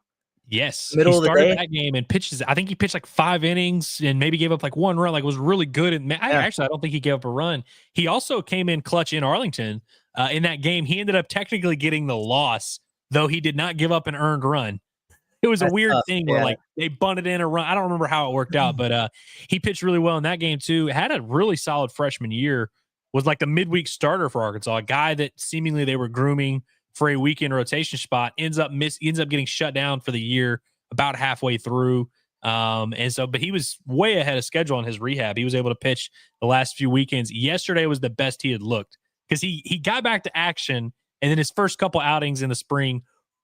Yes.
Middle of the day?
That game and pitches. I think he pitched like 5 innings and maybe gave up like 1 run. Like, was really good. And actually, I don't think he gave up a run. He also came in clutch in Arlington in that game. He ended up technically getting the loss, though he did not give up an earned run. It was a weird thing where like they bunted in a run. I don't remember how it worked out, but he pitched really well in that game too. Had a really solid freshman year. Was like the midweek starter for Arkansas, a guy that seemingly they were grooming for a weekend rotation spot. Ends up getting shut down for the year about halfway through. But he was way ahead of schedule on his rehab. He was able to pitch the last few weekends. Yesterday was the best he had looked, because he got back to action, and then his first couple outings in the spring.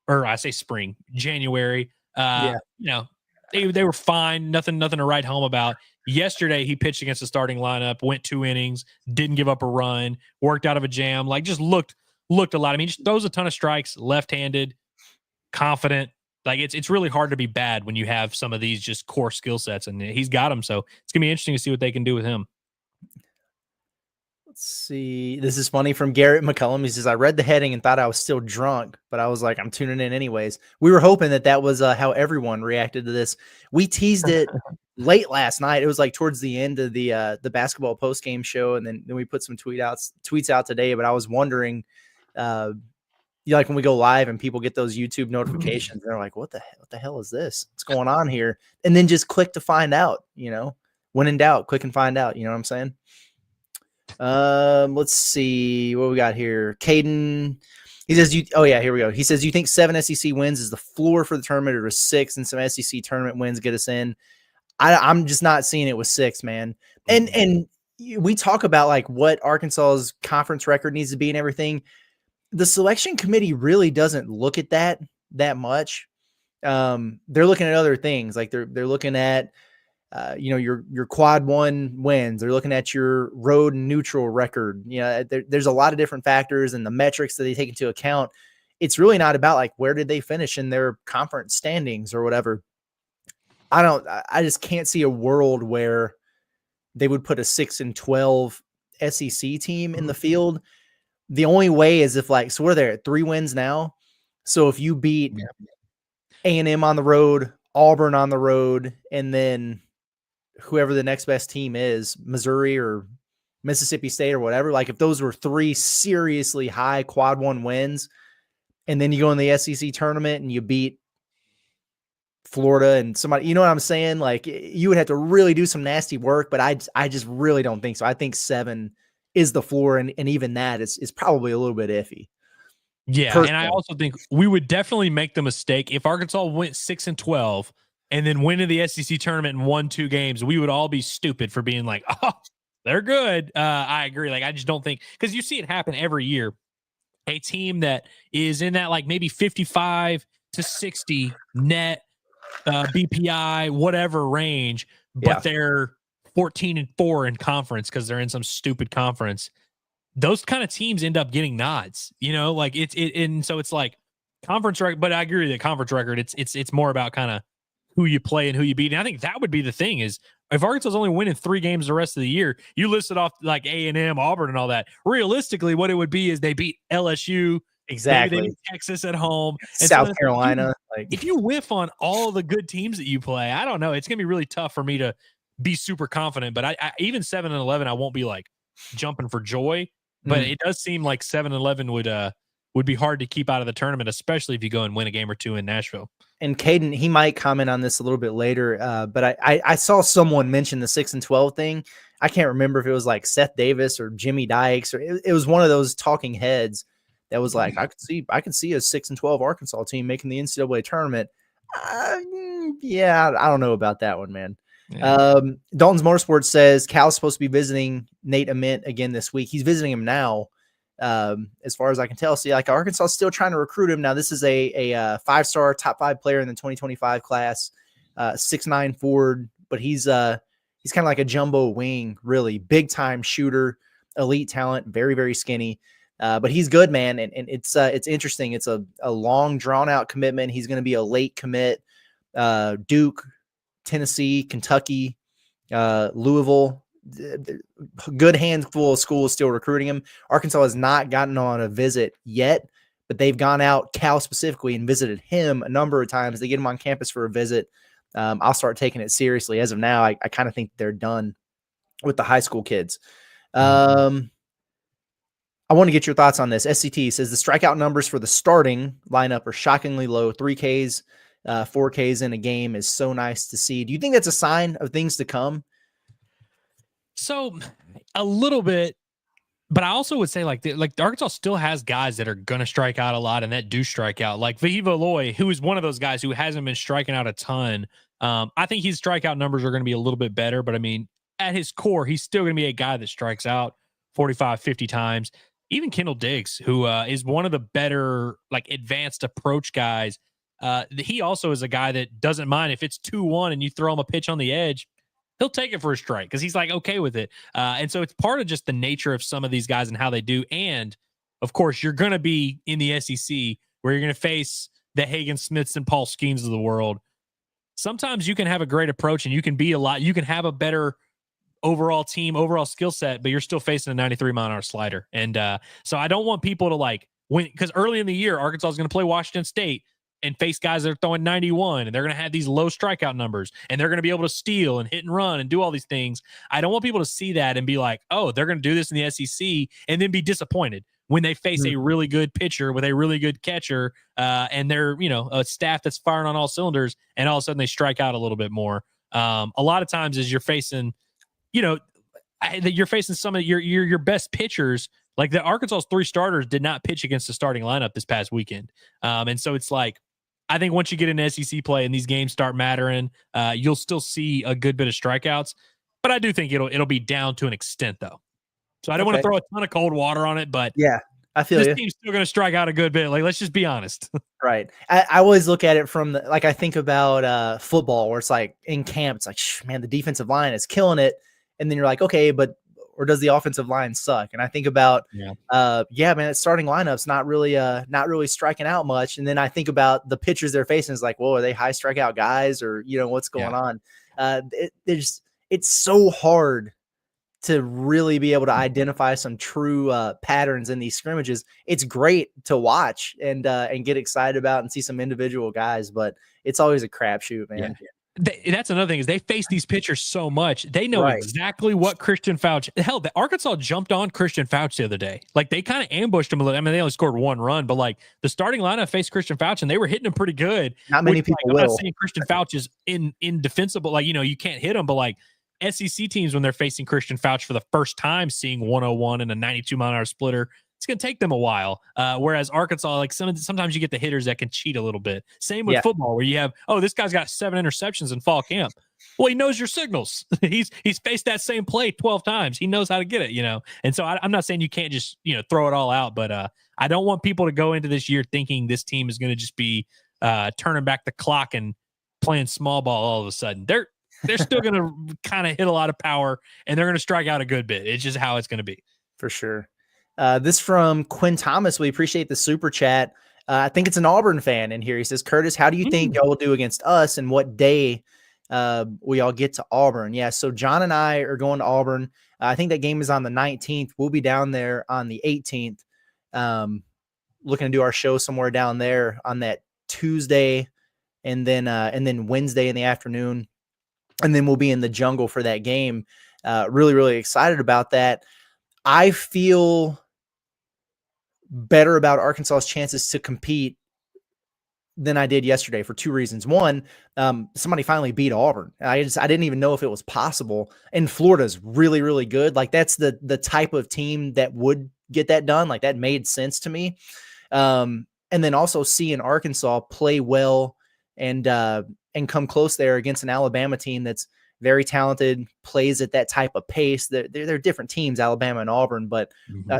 Or I say spring, January. You know, they were fine. Nothing to write home about. Yesterday, he pitched against the starting lineup, went 2 innings, didn't give up a run, worked out of a jam. Like, just looked a lot. I mean, just throws a ton of strikes, left-handed, confident, Like it's really hard to be bad when you have some of these just core skill sets, and he's got them. So it's gonna be interesting to see what they can do with him.
Let's see. This is funny from Garrett McCullum. He says, I read the heading and thought I was still drunk, but I was like, I'm tuning in anyways. We were hoping that was how everyone reacted to this. We teased it late last night. It was like towards the end of the basketball post-game show, and then we put some tweets out today, but I was wondering, like when we go live and people get those YouTube notifications, they're like, what the hell is this? What's going on here? And then just click to find out, when in doubt, click and find out. You know what I'm saying? Let's see what we got here. Caden, he says, here we go. He says, you think 7 SEC wins is the floor for the tournament, or 6 and some SEC tournament wins get us in? I'm just not seeing it with 6, man. And we talk about like what Arkansas's conference record needs to be and everything. The selection committee really doesn't look at that much. They're looking at other things. Like they're looking at, your quad 1 wins. They're looking at your road and neutral record. There's a lot of different factors and the metrics that they take into account. It's really not about like, where did they finish in their conference standings or whatever. I just can't see a world where they would put a 6-12 SEC team in the field. The only way is if so we're there at 3 wins now. So if you beat A&M on the road, Auburn on the road, and then whoever the next best team is, Missouri or Mississippi State or whatever, like if those were 3 seriously high quad 1 wins, and then you go in the SEC tournament and you beat Florida and somebody, you know what I'm saying? Like you would have to really do some nasty work, but I just really don't think so. I think 7 is the floor, and even that is probably a little bit iffy.
Yeah, personally. And I also think we would definitely make the mistake if Arkansas went 6-12 and then went to the SEC tournament and won 2 games. We would all be stupid for being like, oh, they're good. I agree. Like I just don't think, because you see it happen every year. A team that is in that like maybe 55 to 60 net BPI, whatever range, but they're 14-4 in conference because they're in some stupid conference. Those kind of teams end up getting nods, like and so it's like conference record. But I agree with the conference record. It's more about kind of who you play and who you beat. And I think that would be the thing is if Arkansas is only winning 3 games the rest of the year, you listed off like A&M, Auburn, and all that. Realistically, what it would be is they beat LSU.
Exactly.
Maybe they beat Texas at home. And
South Carolina.
If you whiff on all the good teams that you play, I don't know. It's going to be really tough for me to be super confident. But I even 7-11, I won't be like jumping for joy. But it does seem like 7-11 would be hard to keep out of the tournament, especially if you go and win a game or 2 in Nashville. And
Caden, he might comment on this a little bit later, but I saw someone mention the 6-12 thing. I can't remember if it was like Seth Davis or Jimmy Dykes, or it was one of those talking heads that was like, I could see a 6-12 Arkansas team making the NCAA tournament. Yeah, I don't know about that one, man. Yeah. Dalton's Motorsports says Cal's supposed to be visiting Nate Ament again this week. He's visiting him now. As far as I can tell, see, like Arkansas is still trying to recruit him. Now, this is a 5-star top 5 player in the 2025 class, 6'9" forward, but he's kind of like a jumbo wing, really big time shooter, elite talent, very, very skinny. But he's good, man. And it's interesting. It's a long drawn out commitment. He's going to be a late commit. Duke, Tennessee, Kentucky, Louisville, good handful of schools still recruiting him. Arkansas has not gotten on a visit yet, but they've gone out, Cal specifically, and visited him a number of times. They get him on campus for a visit. I'll start taking it seriously. As of now, I kind of think they're done with the high school kids. I want to get your thoughts on this. SCT says the strikeout numbers for the starting lineup are shockingly low. 3Ks, 4Ks in a game is so nice to see. Do you think that's a sign of things to come?
So a little bit, but I also would say like Arkansas still has guys that are going to strike out a lot and that do strike out. Like Vahiva Loy, who is one of those guys who hasn't been striking out a ton. I think his strikeout numbers are going to be a little bit better, but I mean, at his core, he's still going to be a guy that strikes out 45, 50 times. Even Kendall Diggs, who is one of the better like advanced approach guys. He also is a guy that doesn't mind if it's 2-1 and you throw him a pitch on the edge. He'll take it for a strike because he's like okay with it. And so it's part of just the nature of some of these guys and how they do. And of course, you're going to be in the SEC where you're going to face the Hagen Smiths and Paul Skeens of the world. Sometimes you can have a great approach and you can have a better overall team, overall skill set, but you're still facing a 93-mile-an-hour slider. And so I don't want people to like win, because early in the year, Arkansas is going to play Washington State and face guys that are throwing 91, and they're going to have these low strikeout numbers, and they're going to be able to steal and hit and run and do all these things. I don't want people to see that and be like, oh, they're going to do this in the SEC, and then be disappointed when they face a really good pitcher with a really good catcher, and they're, a staff that's firing on all cylinders, and all of a sudden they strike out a little bit more. A lot of times as you're facing, you're facing some of your best pitchers. Like the Arkansas's 3 starters did not pitch against the starting lineup this past weekend. And so it's like, I think once you get into SEC play and these games start mattering, you'll still see a good bit of strikeouts. But I do think it'll be down to an extent, though. So I don't want to throw a ton of cold water on it, but
yeah, I feel
this team's still going to strike out a good bit. Like, let's just be honest.
Right. I always look at it from I think about football, where it's like in camp, it's like, man, the defensive line is killing it. And then you're like, okay, or does the offensive line suck? And I think about, man, that starting lineup's not really striking out much. And then I think about the pitchers they're facing. It's like, whoa, are they high strikeout guys, or what's going on? It's so hard to really be able to identify some true patterns in these scrimmages. It's great to watch and get excited about and see some individual guys, but it's always a crapshoot, man.
Yeah. That's another thing, is they face these pitchers so much. They know exactly what Christian Fauch. Hell, the Arkansas jumped on Christian Fauch the other day. Like, they kind of ambushed him a little. I mean, they only scored 1 run, but like the starting lineup faced Christian Fauch and they were hitting him pretty good.
Not many people will.
I'm not saying Christian Fauch is indefensible. Like, you can't hit him, but like SEC teams, when they're facing Christian Fauch for the first time, seeing 101 and a 92-mile-an-hour splitter, it's going to take them a while. Whereas Arkansas, like sometimes you get the hitters that can cheat a little bit. Same with football, where you have, this guy's got 7 interceptions in fall camp. Well, he knows your signals. he's faced that same play 12 times. He knows how to get it, And so I'm not saying you can't just, throw it all out, but I don't want people to go into this year thinking this team is going to just be turning back the clock and playing small ball all of a sudden. They're still going to kind of hit a lot of power, and they're going to strike out a good bit. It's just how it's going to be.
For sure. This from Quinn Thomas. We appreciate the super chat. I think it's an Auburn fan in here. He says, Curtis, how do you think y'all will do against us, and what day we all get to Auburn? Yeah, so John and I are going to Auburn. I think that game is on the 19th. We'll be down there on the 18th, looking to do our show somewhere down there on that Tuesday, and then Wednesday in the afternoon, and then we'll be in the jungle for that game. Really, really excited about that. I feel better about Arkansas's chances to compete than I did yesterday for 2 reasons. One, somebody finally beat Auburn. I didn't even know if it was possible. And Florida's really, really good. Like, that's the type of team that would get that done. Like, that made sense to me. And then also seeing Arkansas play well and come close there against an Alabama team that's very talented, plays at that type of pace. They're different teams, Alabama and Auburn, but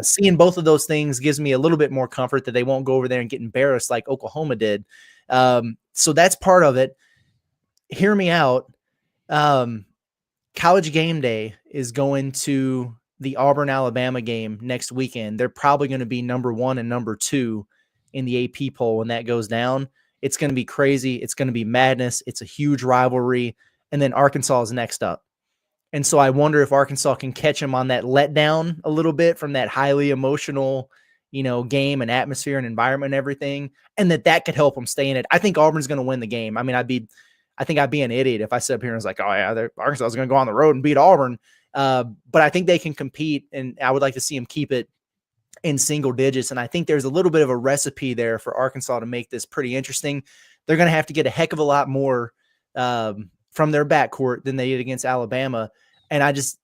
seeing both of those things gives me a little bit more comfort that they won't go over there and get embarrassed like Oklahoma did. So that's part of it. Hear me out. College Game Day is going to the Auburn-Alabama game next weekend. They're probably going to be number 1 and number 2 in the AP poll when that goes down. It's going to be crazy. It's going to be madness. It's a huge rivalry. And then Arkansas is next up. And so I wonder if Arkansas can catch them on that letdown a little bit from that highly emotional, game and atmosphere and environment and everything, and that could help them stay in it. I think Auburn's going to win the game. I mean, I think I'd be an idiot if I sat up here and was like, oh yeah, Arkansas is going to go on the road and beat Auburn. But I think they can compete, and I would like to see them keep it in single digits. And I think there's a little bit of a recipe there for Arkansas to make this pretty interesting. They're going to have to get a heck of a lot more from their backcourt than they did against Alabama. And is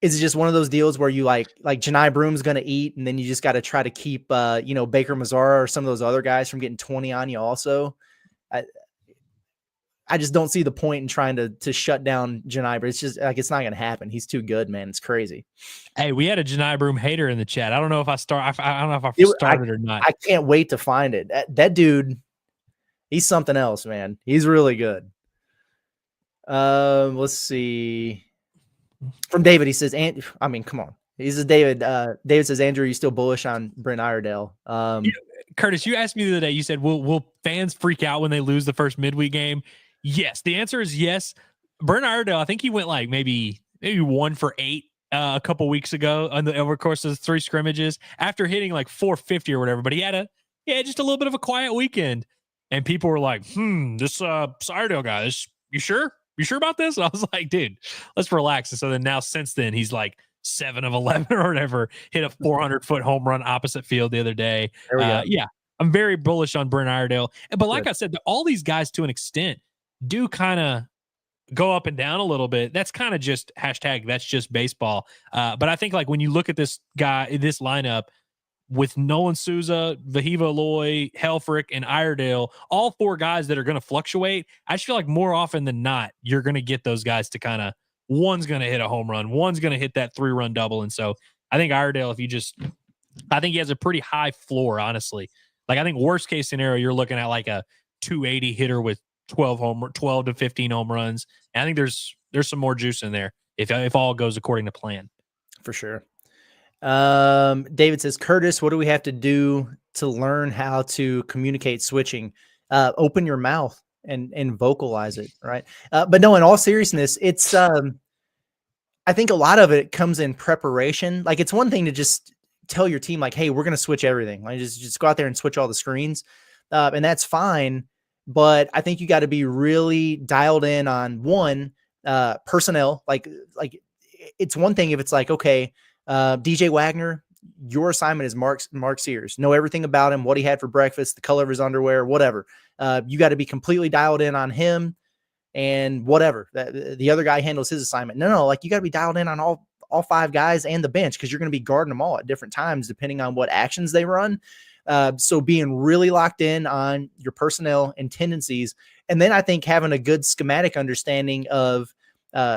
it just one of those deals where you like Janai Broom's going to eat, and then you just got to try to keep, Baker Mazzara or some of those other guys from getting 20 on you also? I just don't see the point in trying to shut down Janai, but it's just like, it's not going to happen. He's too good, man. It's crazy.
Hey, we had a Janai Broom hater in the chat. I don't know if I started or not.
I can't wait to find it. That dude, he's something else, man. He's really good. Let's see. From David, he says, come on. He says, David says, Andrew, are you still bullish on Brent Iredale?
Curtis, you asked me the other day, you said, will fans freak out when they lose the first midweek game? Yes. The answer is yes. Brent Iredale, I think he went like maybe 1 for 8 a couple weeks ago over the course of 3 scrimmages after hitting like 450 or whatever. But he had just a little bit of a quiet weekend. And people were like, this Iredale guy, you sure? You sure about this? And I was like, dude, let's relax. And so then now since then, he's like 7 of 11 or whatever, hit a 400-foot home run opposite field the other day.
There we go.
Yeah, I'm very bullish on Brent Iredale. But like
Good.
I said, all these guys to an extent do kind of go up and down a little bit. That's kind of just hashtag that's just baseball. But I think like when you look at this lineup with Nolan Souza, Vahiva Aloy, Helfrich, and Iredale, all 4 guys that are going to fluctuate, I just feel like more often than not, you're going to get those guys to kind of, one's going to hit a home run, one's going to hit that 3-run double. And so I think Iredale, I think he has a pretty high floor, honestly. Like I think worst case scenario, you're looking at like a 280 hitter with 12 to 15 home runs. And I think there's some more juice in there if all goes according to plan.
For sure. David says, Curtis, what do we have to do to learn how to communicate switching? Open your mouth and vocalize it. Right. But no, in all seriousness, it's, I think a lot of it comes in preparation. Like it's one thing to just tell your team like, hey, we're going to switch everything. Like just go out there and switch all the screens. And that's fine. But I think you got to be really dialed in on one, personnel. Like it's one thing if it's like, okay, DJ Wagner, your assignment is Mark Sears. Know everything about him, what he had for breakfast, the color of his underwear, whatever. You got to be completely dialed in on him and whatever. The other guy handles his assignment. No, like you got to be dialed in on all 5 guys and the bench because you're going to be guarding them all at different times depending on what actions they run. So being really locked in on your personnel and tendencies. And then I think having a good schematic understanding of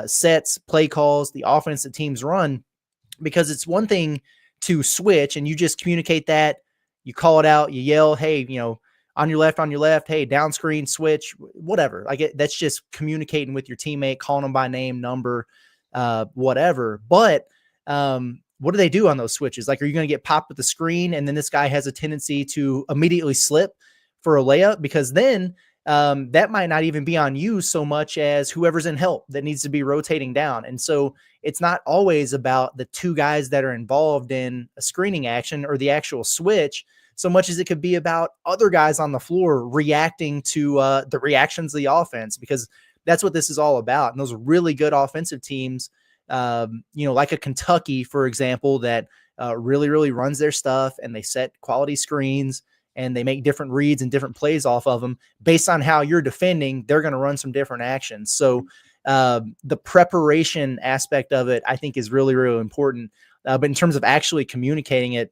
sets, play calls, the offense that teams run, because it's one thing to switch and you just communicate that, you call it out, you yell, hey, on your left, hey, down screen, switch, whatever. Like that's just communicating with your teammate, calling them by name, number, whatever. But what do they do on those switches? Like, are you going to get popped with the screen and then this guy has a tendency to immediately slip for a layup? Because then that might not even be on you so much as whoever's in help that needs to be rotating down. And so it's not always about the 2 guys that are involved in a screening action or the actual switch so much as it could be about other guys on the floor reacting to the reactions of the offense, because that's what this is all about. And those really good offensive teams, like a Kentucky, for example, that really, really runs their stuff and they set quality screens and they make different reads and different plays off of them based on how you're defending. They're going to run some different actions. So the preparation aspect of it, I think, is really, really important. But in terms of actually communicating it,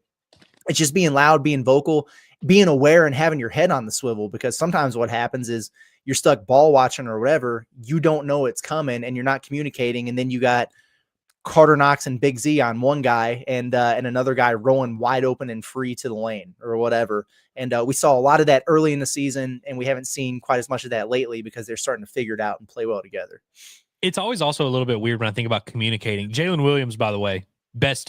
it's just being loud, being vocal, being aware and having your head on the swivel, because sometimes what happens is you're stuck ball watching or whatever. You don't know it's coming and you're not communicating. And then you got Carter Knox and Big Z on one guy and another guy rolling wide open and free to the lane or whatever. And we saw a lot of that early in the season, and we haven't seen quite as much of that lately because they're starting to figure it out and play well together. It's
always also a little bit weird when I think about communicating. Jalen Williams, by the way, best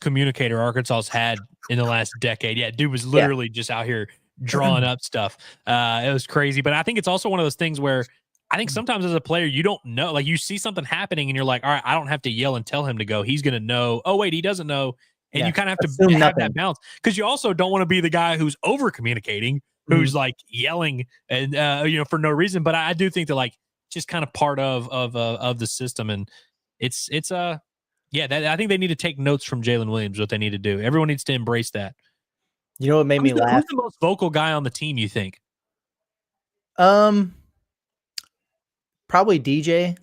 communicator Arkansas's had in the last decade. Yeah, dude was literally just out here drawing up stuff. It was crazy. But I think it's also one of those things where I think sometimes as a player, you don't know, like you see something happening and you're like, all right, I don't have to yell and tell him to go. He's going to know. Oh, wait, he doesn't know. And you kind of have to have that balance, because you also don't want to be the guy who's over communicating, who's like yelling and, for no reason. But I do think that like just kind of part of the system. And I think they need to take notes from Jalen Williams, what they need to do. Everyone needs to embrace that.
You know what made me laugh?
Who's the most vocal guy on the team, you think?
Probably DJ.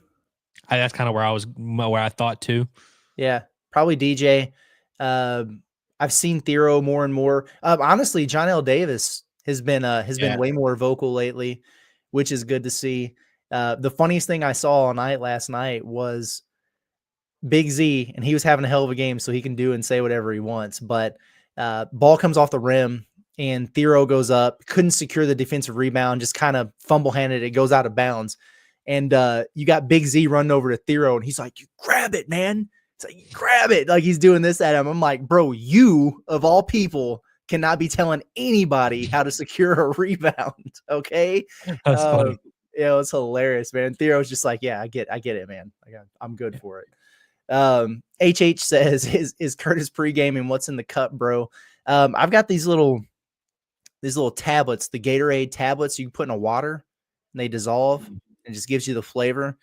That's kind of where I thought too.
Yeah, probably DJ. I've seen Thero more and more. Honestly, John L. Davis has been way more vocal lately, which is good to see. The funniest thing I saw all night last night was Big Z, and he was having a hell of a game, so he can do and say whatever he wants. But ball comes off the rim, and Thero goes up, couldn't secure the defensive rebound, just kind of fumble-handed. It goes out of bounds. And you got Big Z running over to Thero, and he's like, "You grab it, man." It's like, "You grab it." Like he's doing this at him. I'm like, bro, you of all people cannot be telling anybody how to secure a rebound. Okay.
That's funny.
Yeah, it was hilarious, man. Theo was just like, yeah, I get it, man. I'm good for it. HH says, is Curtis pre-gaming? What's in the cup, bro? I've got these little tablets, the Gatorade tablets you can put in a water and they dissolve and just gives you the flavor.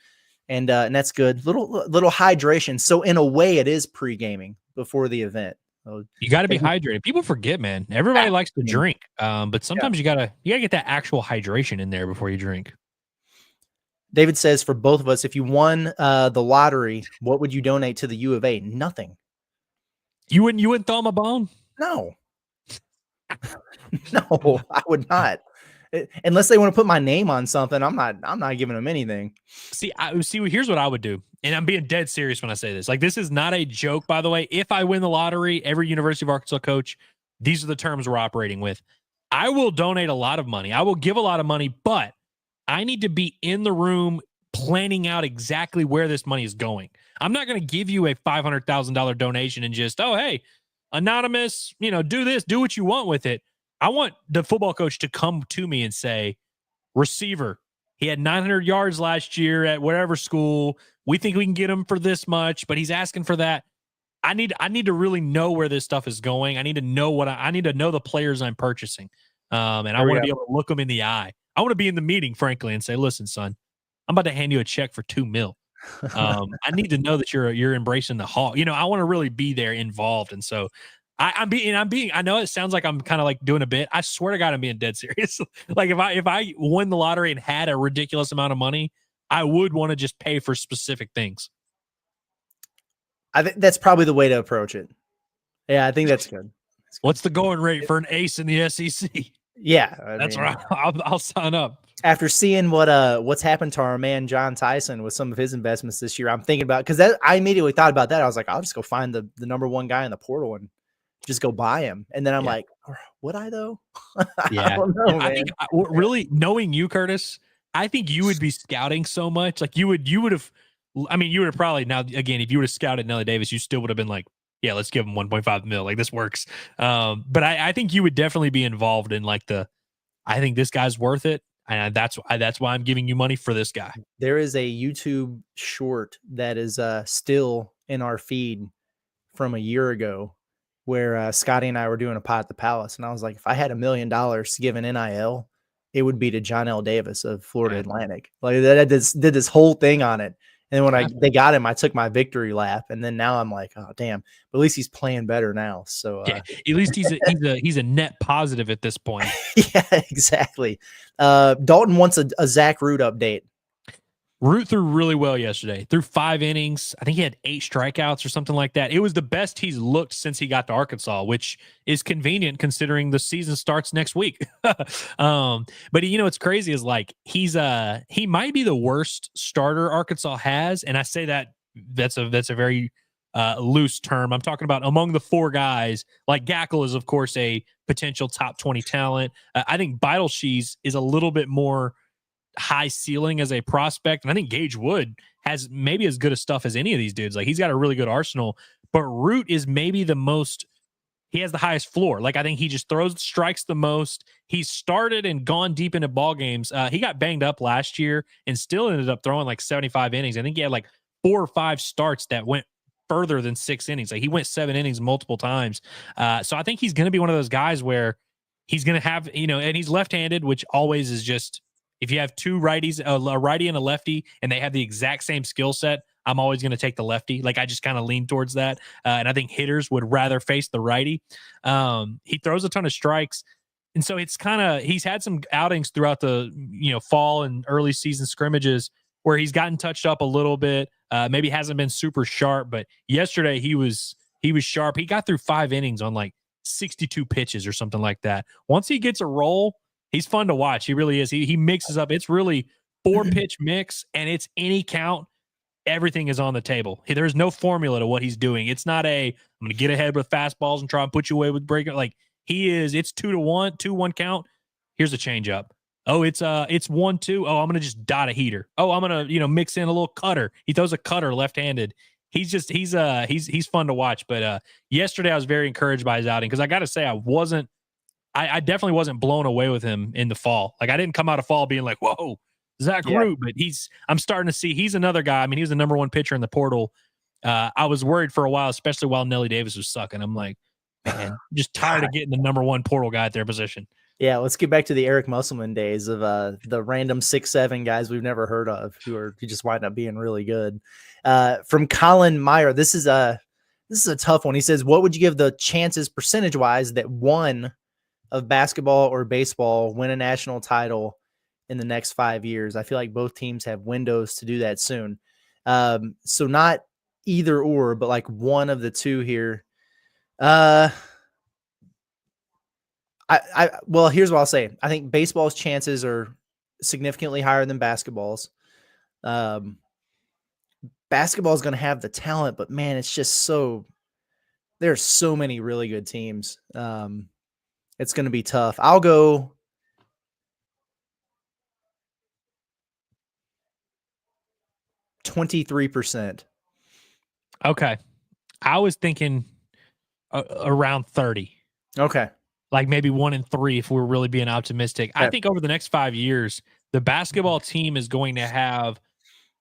And that's good. Little hydration. So in a way it is pre-gaming before the event. So
you got to be hydrated. People forget, man. Everybody likes to drink. But sometimes you gotta get that actual hydration in there before you drink.
David says, for both of us, if you won the lottery, what would you donate to the U of A? Nothing.
You wouldn't throw him a bone?
No. No, I would not. Unless they want to put my name on something, I'm not giving them anything.
See, here's what I would do. And I'm being dead serious when I say this. Like, this is not a joke, by the way. If I win the lottery, every University of Arkansas coach, these are the terms we're operating with. I will donate a lot of money. I will give a lot of money, but I need to be in the room planning out exactly where this money is going. I'm not going to give you a $500,000 donation and just, oh, hey, anonymous, do this, do what you want with it. I want the football coach to come to me and say, receiver, he had 900 yards last year at whatever school. We think we can get him for this much, but he's asking for that. I need to really know where this stuff is going. I need to know I need to know the players I'm purchasing. And I want to be able to look them in the eye. I want to be in the meeting, frankly, and say, listen, son, I'm about to hand you a check for $2 million. I need to know that you're embracing the hall. I want to really be there involved. And so I know it sounds like I'm kind of like doing a bit. I swear to God, I'm being dead serious. Like if I won the lottery and had a ridiculous amount of money, I would want to just pay for specific things.
I think that's probably the way to approach it. Yeah, I think that's good.
What's the going rate for an ace in the SEC?
Yeah,
that's right. I'll sign up.
After seeing what's happened to our man John Tyson with some of his investments this year, I'm thinking about, because I immediately thought about that. I was like, I'll just go find the number one guy in the portal and just go buy him. And then I'm like, would I though?
Yeah,
I don't know, man.
I think really knowing you, Curtis, I think you would be scouting so much. Like you would have. I mean, you would have probably now again if you would have scouted Nelly Davis, you still would have been like, yeah, let's give him 1.5 mil. Like this works. But I think you would definitely be involved in like I think this guy's worth it. And that's why I'm giving you money for this guy.
There is a YouTube short that is still in our feed from a year ago where Scotty and I were doing a pot at the Palace. And I was like, if I had $1 million to give an NIL, it would be to John L. Davis of Florida Atlantic. Like that did this whole thing on it. And when they got him, I took my victory lap, and then now I'm like, oh damn! But at least he's playing better now. So
yeah, at least he's a net positive at this point.
Yeah, exactly. Dalton wants a Zach Root update.
Root threw really well yesterday. Threw 5 innings. I think he had 8 strikeouts or something like that. It was the best he's looked since he got to Arkansas, which is convenient considering the season starts next week. But what's crazy is like he might be the worst starter Arkansas has, and I say that's a very loose term. I'm talking about among the 4 guys. Like Gackle is of course a potential top 20 talent. I think Beidelshees is a little bit more high ceiling as a prospect, and I think Gage Wood has maybe as good a stuff as any of these dudes. Like he's got a really good arsenal, but Root is maybe he has the highest floor. Like I think he just strikes the most. He's started and gone deep into ball games. He got banged up last year and still ended up throwing like 75 innings. I think he had like 4 or 5 starts that went further than 6 innings. Like he went 7 innings multiple times. So I think he's going to be one of those guys where he's going to have, and he's left-handed, which always is just, if you have 2 righties, a righty and a lefty, and they have the exact same skill set, I'm always going to take the lefty. Like I just kind of lean towards that. And I think hitters would rather face the righty. He throws a ton of strikes. And so he's had some outings throughout the, fall and early season scrimmages where he's gotten touched up a little bit. Maybe hasn't been super sharp, but yesterday he was sharp. He got through 5 innings on like 62 pitches or something like that. Once he gets a roll, he's fun to watch. He really is. He mixes up. It's really 4-pitch mix, and it's any count. Everything is on the table. There's no formula to what he's doing. It's not I'm going to get ahead with fastballs and try and put you away with breaking. Like it's 2-1, 2-1 count. Here's a changeup. Oh, it's 1-2. Oh, I'm going to just dot a heater. Oh, I'm going to, mix in a little cutter. He throws a cutter left-handed. he's fun to watch. But yesterday I was very encouraged by his outing because I got to say I definitely wasn't blown away with him in the fall. Like I didn't come out of fall being like, whoa, Zach Root, but I'm starting to see he's another guy. I mean, he was the number one pitcher in the portal. I was worried for a while, especially while Nelly Davis was sucking. I'm like, man, I'm just tired of getting the number one portal guy at their position.
Yeah, let's get back to the Eric Musselman days of the random 6'7" guys we've never heard of who just wind up being really good. From Colin Meyer, this is a tough one. He says, what would you give the chances percentage wise that one of basketball or baseball win a national title in the next 5 years? I feel like both teams have windows to do that soon. So not either or, but like one of the two here. Well, here's what I'll say. I think baseball's chances are significantly higher than basketball's. Basketball is going to have the talent, but man, it's just there's so many really good teams. It's going to be tough. I'll go 23%.
Okay. I was thinking around 30.
Okay.
Like maybe 1 in 3 if we're really being optimistic. Okay. I think over the next 5 years, the basketball team is going to have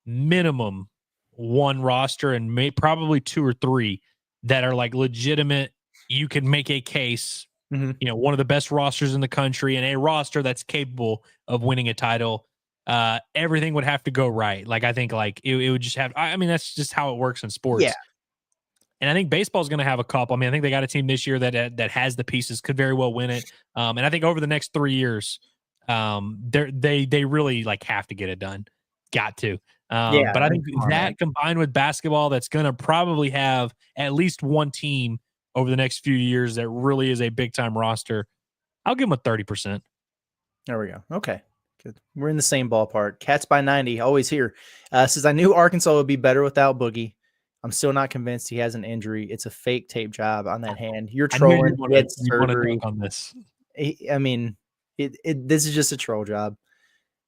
minimum one roster and probably 2 or 3 that are like legitimate. You can make a case, you know, one of the best rosters in the country and a roster that's capable of winning a title. Everything would have to go right. Like, I think like it would just have, I mean, that's just how it works in sports. Yeah. And I think baseball is going to have a couple. I mean, I think they got a team this year that has the pieces, could very well win it. And I think over the next 3 years, they really like have to get it done. Got to. But I think that combined with basketball, that's going to probably have at least one team over the next few years that really is a big time roster. I'll give them a 30%.
There we go. Okay. Good. We're in the same ballpark. Cats by 90, always here. Says, I knew Arkansas would be better without Boogie. I'm still not convinced he has an injury. It's a fake tape job on that hand. You're trolling. He had surgery
on this.
I mean, this is just a troll job.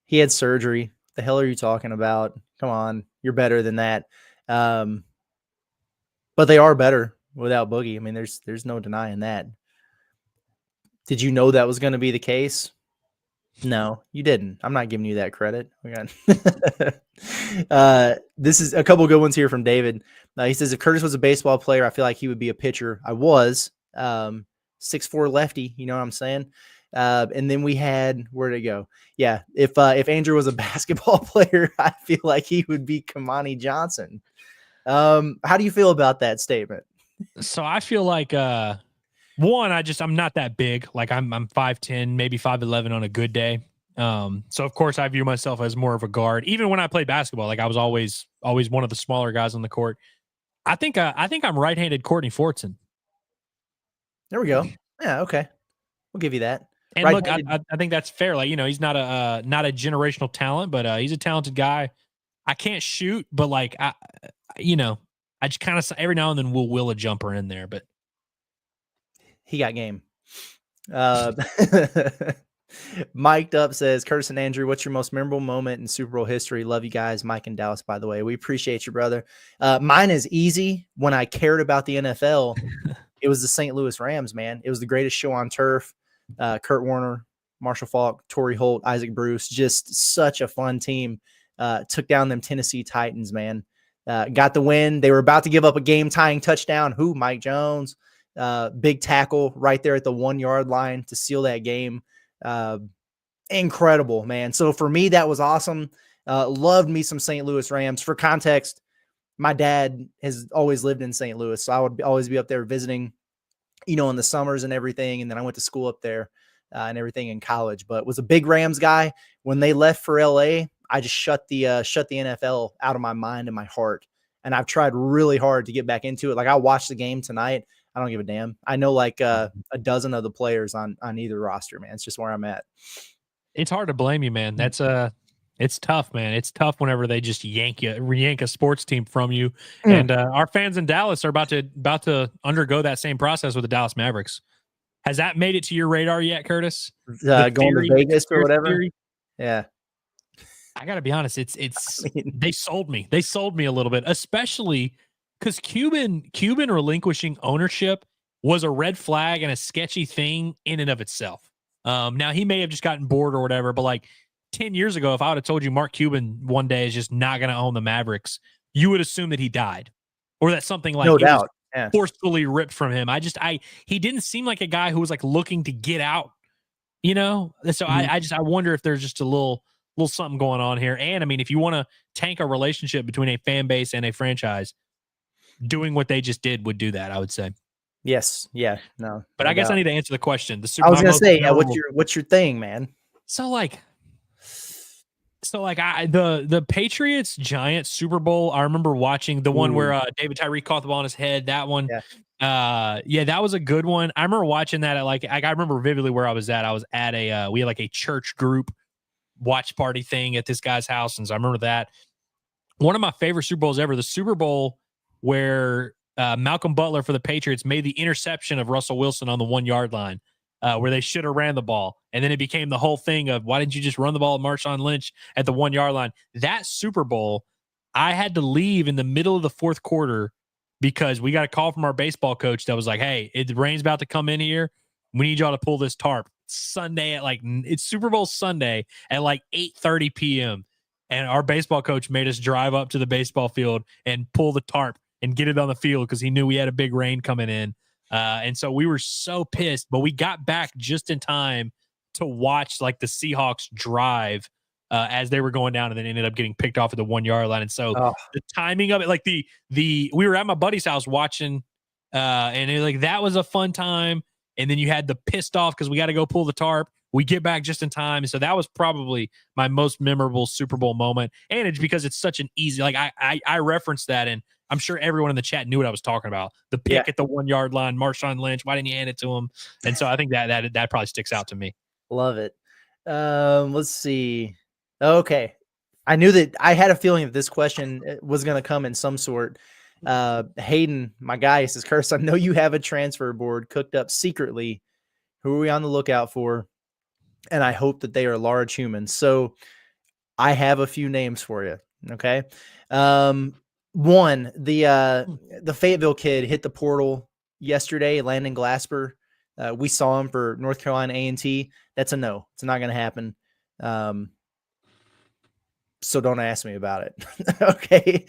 He had surgery. The hell are you talking about? Come on. You're better than that. But they are better without Boogie. I mean, there's no denying that. Did you know that was going to be the case? No, you didn't. I'm not giving you that credit. This is a couple good ones here from David. He says, if Curtis was a baseball player, I feel like he would be a pitcher. I was 6'4" lefty. You know what I'm saying? And then we had, where'd it go? Yeah. If Andrew was a basketball player, I feel like he would be Kamani Johnson. How do you feel about that statement?
So I feel like, one, I'm not that big. Like I'm 5'10", maybe 5'11" on a good day. So of course I view myself as more of a guard. Even when I played basketball, like I was always one of the smaller guys on the court. I think I'm right-handed Courtney Fortson.
There we go. Yeah. Okay. We'll give you that.
And look, I think that's fair. Like, you know, he's not a generational talent, but he's a talented guy. I can't shoot, but like, I just kind of every now and then we'll will a jumper in there, but
he got game. Mic'd Up says, Curtis and Andrew, what's your most memorable moment in Super Bowl history? Love you guys. Mike and Dallas, by the way. We appreciate you, brother. Mine is easy. When I cared about the NFL, it was the St. Louis Rams, man. It was the greatest show on turf. Kurt Warner, Marshall Faulk, Torrey Holt, Isaac Bruce, just such a fun team. Took down them Tennessee Titans, man. Got the win. They were about to give up a game-tying touchdown. Who? Mike Jones. Big tackle right there at the 1 yard line to seal that game. Incredible, man. So for me, that was awesome. Loved me some St. Louis Rams. For context, my dad has always lived in St. Louis, so I would always be up there visiting, you know, in the summers and everything. And then I went to school up there and everything in college, but was a big Rams guy. When they left for LA, I just shut the NFL out of my mind and my heart. And I've tried really hard to get back into it. Like, I'll watch the game tonight. I don't give a damn. I know like a dozen of the players on either roster, man. It's just where I'm at.
It's hard to blame you, man. That's it's tough, man. It's tough whenever they just yank a sports team from you. And our fans in Dallas are about to undergo that same process with the Dallas Mavericks. Has that made it to your radar yet, Curtis?
Going to Vegas or whatever? Theory? Yeah.
I got to be honest. They sold me. They sold me a little bit, especially because Cuban relinquishing ownership was a red flag and a sketchy thing in and of itself. Now he may have just gotten bored or whatever, but like 10 years ago, if I would have told you Mark Cuban one day is just not going to own the Mavericks, you would assume that he died or that something like
No
it was
doubt. Yeah.
forcefully ripped from him. He didn't seem like a guy who was like looking to get out, you know? So I wonder if there's just a little something going on here. And I mean, if you want to tank a relationship between a fan base and a franchise, doing what they just did would do that, I would say.
Yes. Yeah. No.
But
no
I guess
doubt.
I need to answer the question.
I was gonna say, yeah, what's your thing, man?
So like the Patriots Giants Super Bowl. I remember watching the one where David Tyree caught the ball on his head. That one, yeah, that was a good one. I remember watching that at I remember vividly where I was at. I was at we had like a church group watch party thing at this guy's house, and so I remember that. One of my favorite Super Bowls ever, the Super Bowl where Malcolm Butler for the Patriots made the interception of Russell Wilson on the 1 yard line. Where they should have ran the ball. And then it became the whole thing of why didn't you just run the ball at Marshawn Lynch at the 1 yard line? That Super Bowl, I had to leave in the middle of the fourth quarter because we got a call from our baseball coach that was like, hey, the rain's about to come in here. We need y'all to pull this tarp. Sunday at it's Super Bowl Sunday at 8:30 p.m. And our baseball coach made us drive up to the baseball field and pull the tarp and get it on the field because he knew we had a big rain coming in. And so we were so pissed, but we got back just in time to watch the Seahawks drive as they were going down, and then ended up getting picked off at the 1 yard line. And so the timing of it, we were at my buddy's house watching, and that was a fun time. And then you had the pissed off because we got to go pull the tarp. We get back just in time. And so that was probably my most memorable Super Bowl moment. And it's because it's such an easy, I referenced that, and I'm sure everyone in the chat knew what I was talking about. The pick at the 1 yard line, Marshawn Lynch. Why didn't you hand it to him? And so I think that probably sticks out to me.
Love it. Let's see. Okay. I knew that I had a feeling that this question was going to come in some sort. Hayden, my guy, says, Curtis, I know you have a transfer board cooked up secretly. Who are we on the lookout for? And I hope that they are large humans. So I have a few names for you. Okay. One, the Fayetteville kid hit the portal yesterday, Landon Glasper. We saw him for North Carolina A&T. That's a no. It's not going to happen. So don't ask me about it. Okay.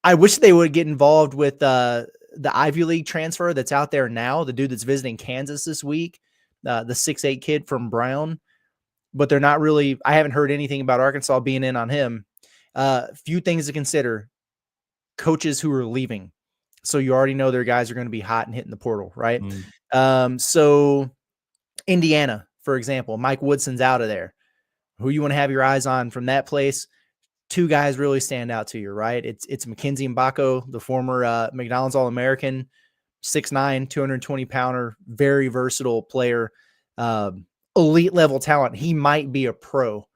I wish they would get involved with the Ivy League transfer that's out there now, the dude that's visiting Kansas this week, the 6'8" kid from Brown. But they're not really – I haven't heard anything about Arkansas being in on him. Few things to consider. Coaches who are leaving. So you already know their guys are going to be hot and hitting the portal, right? So Indiana, for example, Mike Woodson's out of there. Who you want to have your eyes on from that place? Two guys really stand out to you, right? It's Mackenzie Mbako, the former McDonald's All-American, 6'9", 220-pounder, very versatile player, elite level talent. He might be a pro,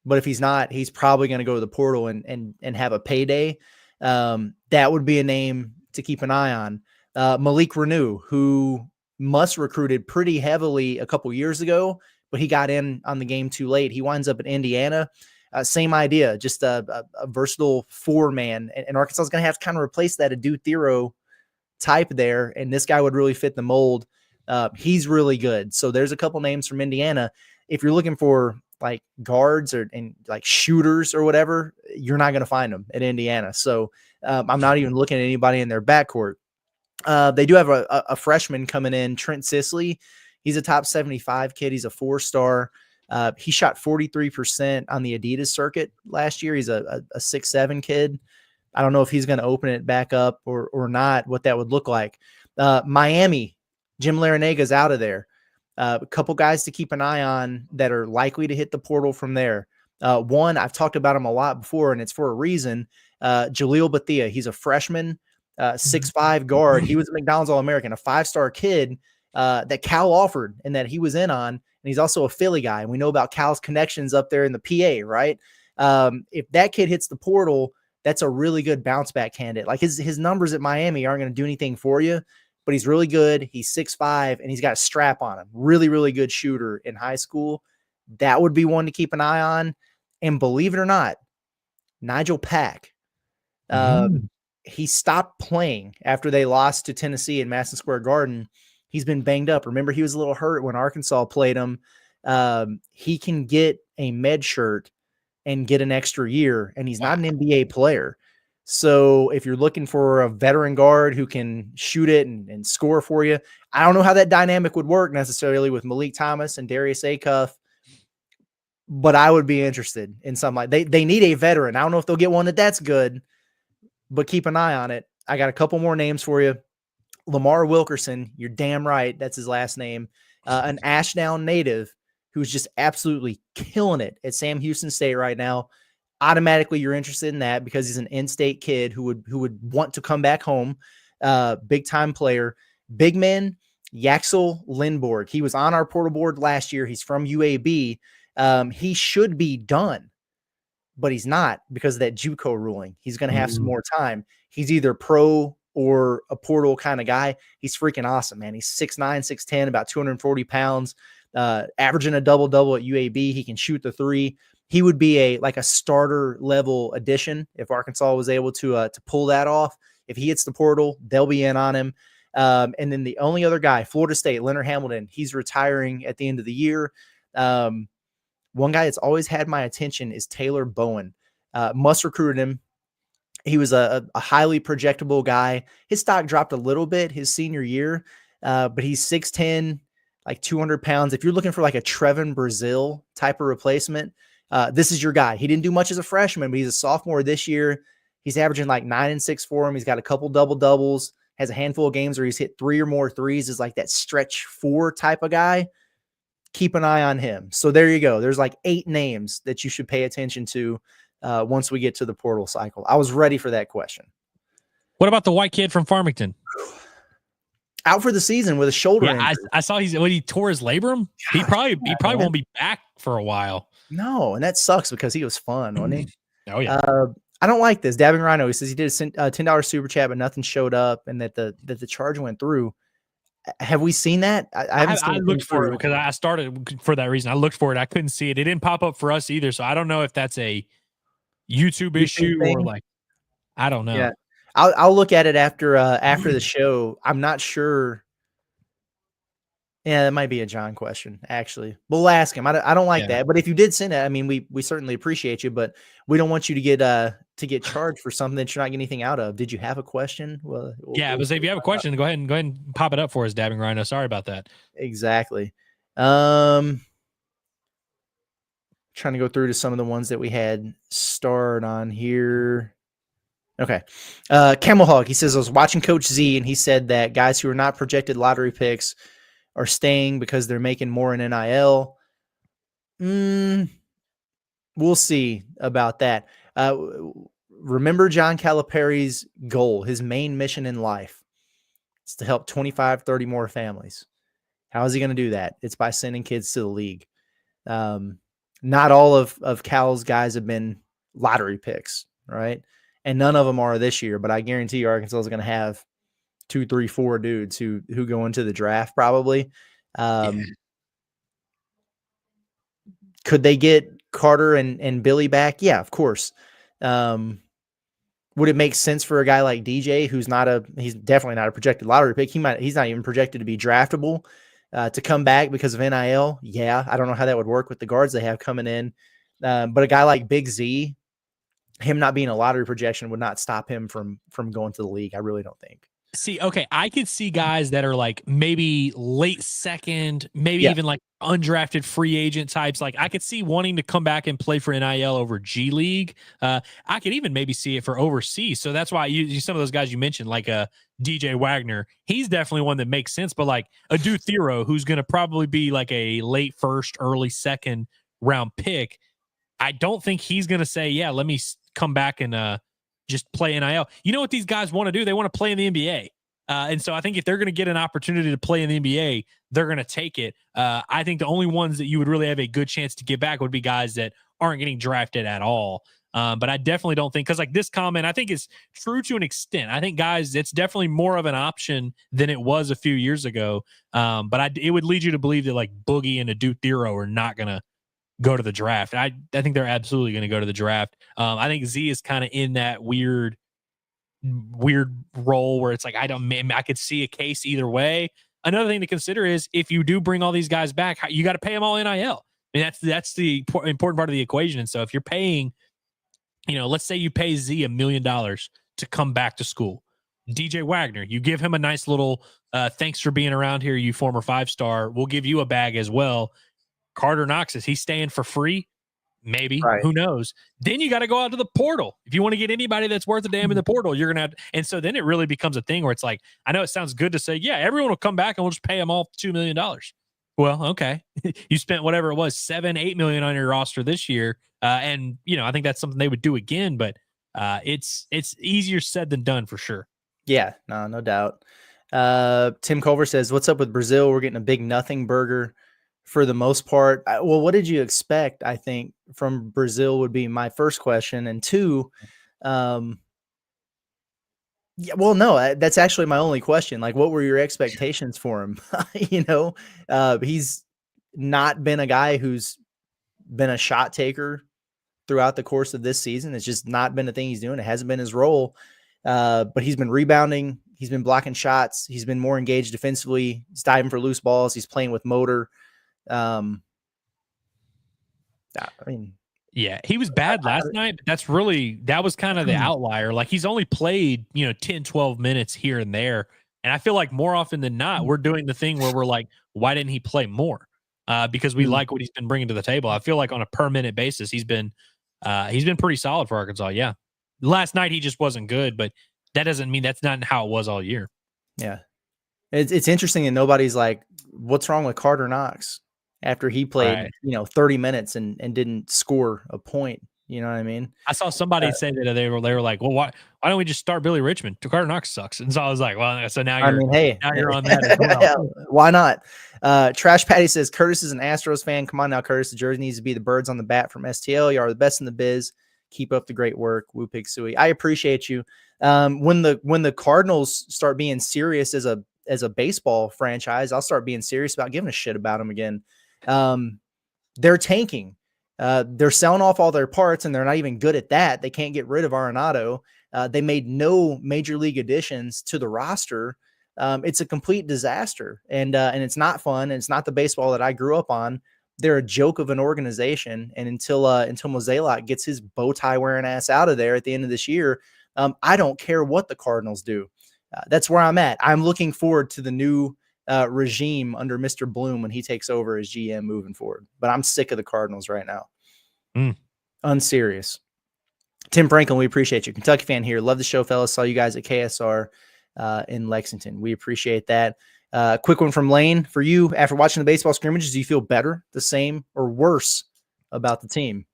but if he's not, he's probably going to go to the portal and have a payday. That would be a name to keep an eye on. Malik Renew, who Muss recruited pretty heavily a couple years ago, but he got in on the game too late. He winds up in Indiana. Same idea, just a versatile four-man. And Arkansas is going to have to kind of replace that Adu Thero type there, and this guy would really fit the mold. He's really good. So there's a couple names from Indiana. If you're looking for guards and shooters or whatever, you're not going to find them at Indiana. So I'm not even looking at anybody in their backcourt. They do have a freshman coming in, Trent Sisley. He's a top 75 kid. He's a 4-star. He shot 43% on the Adidas circuit last year. He's a 6'7" kid. I don't know if he's going to open it back up or not, what that would look like. Miami, Jim Larinaga out of there. A couple guys to keep an eye on that are likely to hit the portal from there. One, I've talked about him a lot before, and it's for a reason. Jaleel Bethia, he's a freshman, 6'5" guard. He was a McDonald's All-American, a 5-star kid that Cal offered and that he was in on. And he's also a Philly guy. And we know about Cal's connections up there in the PA, right? If that kid hits the portal, that's a really good bounce back candidate. His numbers at Miami aren't going to do anything for you, but he's really good. He's 6'5", and he's got a strap on him. Really, really good shooter in high school. That would be one to keep an eye on. And believe it or not, Nigel Pack. he stopped playing after they lost to Tennessee in Madison Square Garden. He's been banged up. Remember, he was a little hurt when Arkansas played him. He can get a med shirt and get an extra year, and he's not an NBA player. So if you're looking for a veteran guard who can shoot it and score for you, I don't know how that dynamic would work necessarily with Malik Thomas and Darius Acuff, but I would be interested in something like they need a veteran. I don't know if they'll get one that's good, but keep an eye on it. I got a couple more names for you. Lamar Wilkerson, you're damn right. That's his last name. An Ashdown native who's just absolutely killing it at Sam Houston State right now. Automatically, you're interested in that because he's an in-state kid who would want to come back home. Big time player. Big man, Yaxel Lindborg. He was on our portal board last year. He's from UAB. He should be done, but he's not because of that JUCO ruling. He's going to have some more time. He's either pro or a portal kind of guy. He's freaking awesome, man. He's 6'9", 6'10", about 240 pounds, averaging a double-double at UAB. He can shoot the three. He would be a starter level addition if Arkansas was able to pull that off. If he hits the portal, they'll be in on him. And then the only other guy, Florida State, Leonard Hamilton, he's retiring at the end of the year. One guy that's always had my attention is Taylor Bowen. Must recruited him. He was a highly projectable guy. His stock dropped a little bit his senior year, but he's 6'10", like 200 pounds. If you're looking for like a Trevin Brazil type of replacement, this is your guy. He didn't do much as a freshman, but he's a sophomore this year. He's averaging like 9 and 6 for him. He's got a couple double-doubles, has a handful of games where he's hit 3 or more threes, is like that stretch 4 type of guy. Keep an eye on him. So there you go. There's like 8 names that you should pay attention to once we get to the portal cycle. I was ready for that question.
What about the white kid from Farmington?
Out for the season with a shoulder injury.
I saw he tore his labrum. He probably won't be back for a while.
No, and that sucks because he was fun, wasn't he?
Oh yeah.
I don't like this. Dabbing Rhino, he says he did a $10 super chat, but nothing showed up, and that the charge went through. Have we seen that?
I looked for it because I started for that reason. I looked for it. I couldn't see it. It didn't pop up for us either. So I don't know if that's a YouTube issue or like, I don't know.
Yeah. I'll look at it after the show. I'm not sure. Yeah, that might be a John question, actually. We'll ask him. I don't like that. But if you did send it, I mean, we certainly appreciate you, but we don't want you to get charged for something that you're not getting anything out of. Did you have a question? Well,
but if you have a question, go ahead and pop it up for us, Dabbing Rhino. Sorry about that.
Exactly. Trying to go through to some of the ones that we had starred on here. Okay. Camel Hog, he says, I was watching Coach Z, and he said that guys who are not projected lottery picks are staying because they're making more in NIL. We'll see about that. Remember John Calipari's goal, his main mission in life is to help 25, 30 more families. How is he going to do that? It's by sending kids to the league. Not all of Cal's guys have been lottery picks, right? And none of them are this year, but I guarantee you Arkansas is going to have 2, 3, 4 dudes who go into the draft probably. Could they get Carter and Billy back? Yeah, of course. Would it make sense for a guy like DJ, he's definitely not a projected lottery pick. He's not even projected to be draftable, to come back because of NIL? Yeah, I don't know how that would work with the guards they have coming in. But a guy like Big Z, him not being a lottery projection would not stop him from going to the league. I really don't think.
See, okay, I could see guys that are like maybe late second, maybe even like undrafted free agent types. Like I could see wanting to come back and play for NIL over G League. I could even maybe see it for overseas. So that's why you some of those guys you mentioned, like a DJ Wagner, he's definitely one that makes sense. But like a Dude Thero, who's going to probably be like a late first, early second round pick, I don't think he's going to say, yeah, let me come back and just play NIL. You know what these guys want to do? They want to play in the NBA. And so I think if they're going to get an opportunity to play in the NBA, they're going to take it. I think the only ones that you would really have a good chance to get back would be guys that aren't getting drafted at all. But I definitely don't think, because like this comment, I think is true to an extent. I think guys, it's definitely more of an option than it was a few years ago. But it would lead you to believe that like Boogie and a Duke Thero are not going to go to the draft. I think they're absolutely going to go to the draft. I think Z is kind of in that weird weird role where it's like I could see a case either way. Another thing to consider is if you do bring all these guys back, you got to pay them all NIL. I mean, that's the important part of the equation. And so if you're paying, let's say you pay Z $1 million to come back to school. DJ Wagner, you give him a nice little thanks for being around here, you former 5-star. We'll give you a bag as well. Carter Knox, is he staying for free? Maybe.
Right.
Who knows? Then you got to go out to the portal. If you want to get anybody that's worth a damn in the portal, you're going to have. And so then it really becomes a thing where it's like, I know it sounds good to say, yeah, everyone will come back and we'll just pay them all $2 million. Well, okay. You spent whatever it was, $7-8 million on your roster this year. And, I think that's something they would do again, but it's easier said than done for sure.
Yeah, no doubt. Tim Culver says, what's up with Brazil? We're getting a big nothing burger for the most part. Well, what did you expect? I think from Brazil would be my first question. And two, yeah, well, no, that's actually my only question. Like, what were your expectations for him? He's not been a guy who's been a shot taker throughout the course of this season. It's just not been a thing he's doing. It hasn't been his role. But he's been rebounding. He's been blocking shots. He's been more engaged defensively. He's diving for loose balls. He's playing with motor. I mean,
yeah, he was bad last night, but that was kind of the outlier. Like he's only played, 10, 12 minutes here and there. And I feel like more often than not, we're doing the thing where we're like, why didn't he play more? Because we like what he's been bringing to the table. I feel like on a per minute basis, he's been pretty solid for Arkansas. Yeah. Last night, he just wasn't good, but that doesn't mean that's not how it was all year.
Yeah. It's interesting that nobody's like, what's wrong with Carter Knox after he played, 30 minutes and didn't score a point. You know what I mean?
I saw somebody say that they were like, well, why don't we just start Billy Richmond? Carter Knox sucks. And so I was like, well, so now you're on that as well.
Yeah, why not? Trash Patty says, Curtis is an Astros fan. Come on now, Curtis. The jersey needs to be the birds on the bat from STL. You are the best in the biz. Keep up the great work. Woo Pig Suey. I appreciate you. When the Cardinals start being serious as a baseball franchise, I'll start being serious about giving a shit about them again. They're tanking. They're selling off all their parts, and they're not even good at that. They can't get rid of Arenado. They made no major league additions to the roster. It's a complete disaster, and it's not fun. And it's not the baseball that I grew up on. They're a joke of an organization, and until Mozeliak gets his bow tie wearing ass out of there at the end of this year, I don't care what the Cardinals do. That's where I'm at. I'm looking forward to the new regime under Mr. Bloom when he takes over as GM moving forward. But I'm sick of the Cardinals right now. Unserious. Tim Franklin, we appreciate you. Kentucky fan here. Love the show, fellas. Saw you guys at KSR in Lexington. We appreciate that. Quick one from Lane for you. After watching the baseball scrimmages, do you feel better, the same, or worse about the team?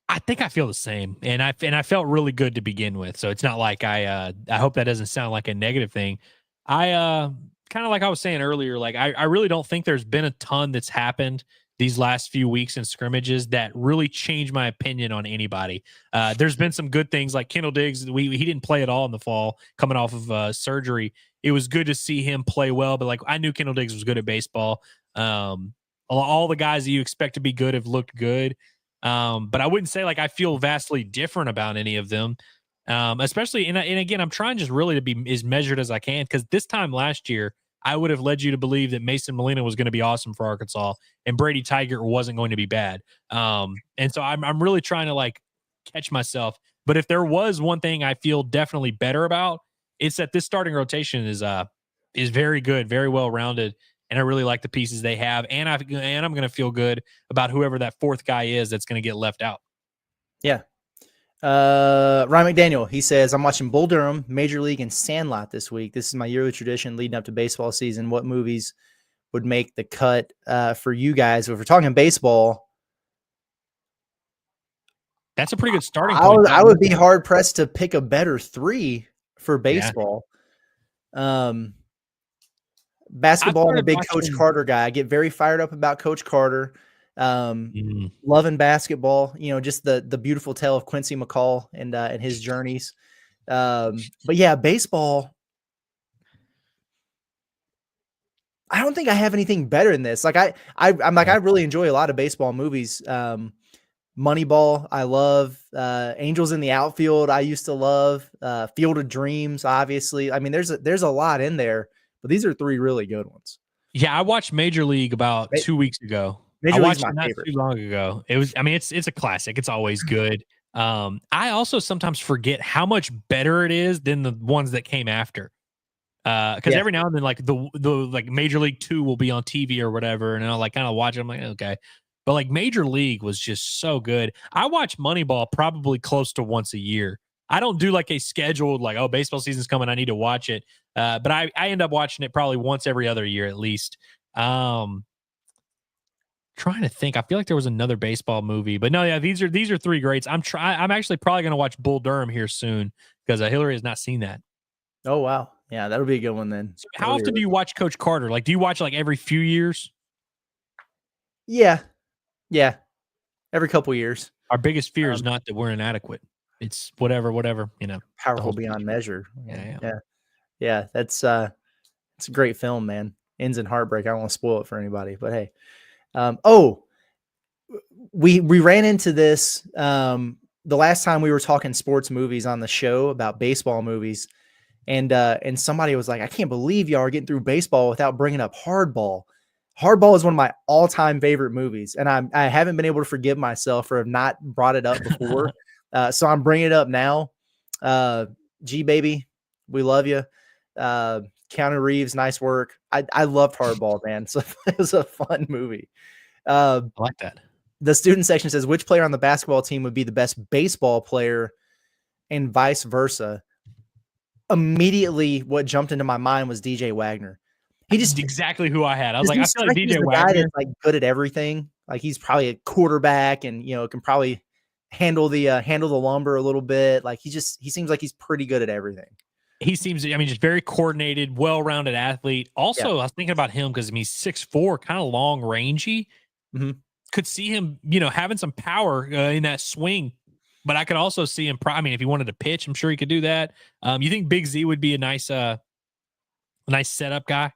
I think I feel the same, and I felt really good to begin with. So it's not like I hope that doesn't sound like a negative thing. I kind of like I was saying earlier, like I really don't think there's been a ton that's happened these last few weeks in scrimmages that really changed my opinion on anybody. There's been some good things like Kendall Diggs. He didn't play at all in the fall coming off of surgery. It was good to see him play well, but like I knew Kendall Diggs was good at baseball. All the guys that you expect to be good have looked good. But I wouldn't say like I feel vastly different about any of them. Especially, and again, I'm trying just really to be as measured as I can, because this time last year, I would have led you to believe that Mason Molina was going to be awesome for Arkansas and Brady Tiger wasn't going to be bad. And so I'm really trying to like catch myself. But if there was one thing I feel definitely better about, it's that this starting rotation is very good, very well rounded. And I really like the pieces they have. And I'm going to feel good about whoever that fourth guy is that's going to get left out.
Yeah. Ryan McDaniel, he says, I'm watching Bull Durham, Major League, and Sandlot this week. This is my yearly tradition leading up to baseball season. What movies would make the cut for you guys? If we're talking baseball,
that's a pretty good starting point.
I would be hard pressed to pick a better three for baseball. Yeah. Basketball, I'm a big Coach Carter guy. I get very fired up about Coach Carter. Loving basketball, just the beautiful tale of Quincy McCall and his journeys. But yeah, baseball, I don't think I have anything better than this. Like I really enjoy a lot of baseball movies. Moneyball, I love. Angels in the Outfield, I used to love. Field of Dreams, obviously. I mean, there's a lot in there, but these are three really good ones.
Yeah, I watched Major League about
Ma-
2 weeks ago. I
Major League's
watched
my
it not
favorite.
too long ago. It was, I mean, it's a classic. It's always good. I also sometimes forget how much better it is than the ones that came after. Because
Yeah,
every now and then, like the like Major League 2 will be on TV or whatever, and I'll like kind of watch it. I'm like, okay. But like Major League was just so good. I watch Moneyball probably close to once a year. I don't do like a scheduled like, oh, baseball season's coming, I need to watch it. But I end up watching it probably once every other year at least. Um, Trying to think. I feel like there was another baseball movie, but no, yeah, these are three greats. I'm actually probably going to watch Bull Durham here soon because Hillary has not seen that.
oh wow, yeah, that'll be a good one then.
So how often do you watch Coach Carter? Like, do you watch like every few years?
Yeah, yeah, every couple years.
Our biggest fear is not that we're inadequate. It's whatever, the
Powerful
whole
beyond
speech.
measure.
Yeah.
Yeah. That's it's a great film, man. Ends in heartbreak. I don't want to spoil it for anybody, but hey. Oh, we ran into this the last time we were talking sports movies on the show about baseball movies, and somebody was like, I can't believe y'all are getting through baseball without bringing up Hardball. Hardball is one of my all-time favorite movies, and I haven't been able to forgive myself for have not brought it up before. So I'm bringing it up now. G baby, we love you. Keanu Reeves, nice work. I loved Hardball, man. So it was a fun movie.
I like that.
The student section says, which player on the basketball team would be the best baseball player and vice versa? Immediately, what jumped into my mind was DJ Wagner. He just
exactly who I had. I was like, I feel like
he's
DJ
the
Wagner.
guy that's like good at everything. Like he's probably a quarterback and can probably handle the lumber a little bit. Like he seems like he's pretty good at everything.
He seems, I mean, just very coordinated, well-rounded athlete. Also, I was thinking about him because he's 6'4", kind of long, rangy.
Mm-hmm.
Could see him, having some power in that swing. But I could also see him. I mean, if he wanted to pitch, I'm sure he could do that. You think Big Z would be a nice setup guy?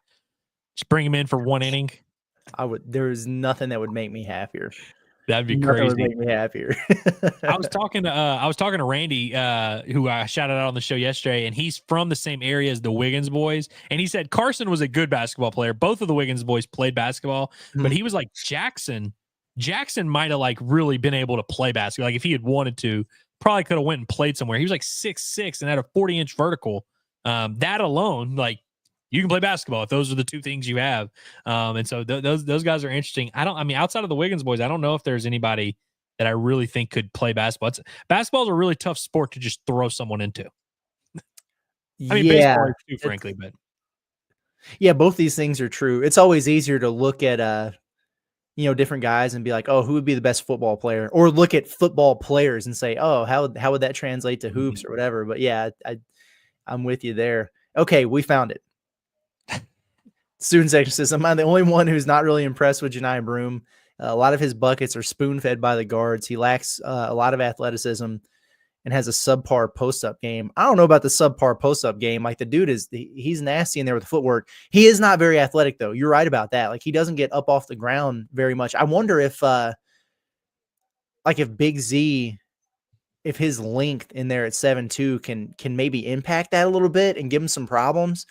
Just bring him in for one inning.
I would. There is nothing that would make me happier.
That'd be crazy.
Would make me happier.
I was talking to Randy, who I shouted out on the show yesterday, and he's from the same area as the Wiggins boys. And he said Carson was a good basketball player. Both of the Wiggins boys played basketball, but he was like Jackson might have like really been able to play basketball. Like if he had wanted to, probably could have went and played somewhere. He was like 6'6" and had a 40-inch vertical. That alone, like you can play basketball if those are the two things you have. And so those guys are interesting. I mean, outside of the Wiggins boys, I don't know if there's anybody that I really think could play basketball. Basketball is a really tough sport to just throw someone into. I mean, baseball too, frankly, but
yeah, both these things are true. It's always easier to look at different guys and be like, oh, who would be the best football player, or look at football players and say, oh, how would that translate to hoops or whatever. But yeah, I'm with you there. Okay, we found it. Student section says, am I the only one who's not really impressed with Janai Broom? A lot of his buckets are spoon-fed by the guards. He lacks a lot of athleticism and has a subpar post-up game. I don't know about the subpar post-up game. Like the dude he's nasty in there with the footwork. He is not very athletic, though. You're right about that. Like he doesn't get up off the ground very much. I wonder if Big Z, if his length in there at 7'2" can maybe impact that a little bit and give him some problems.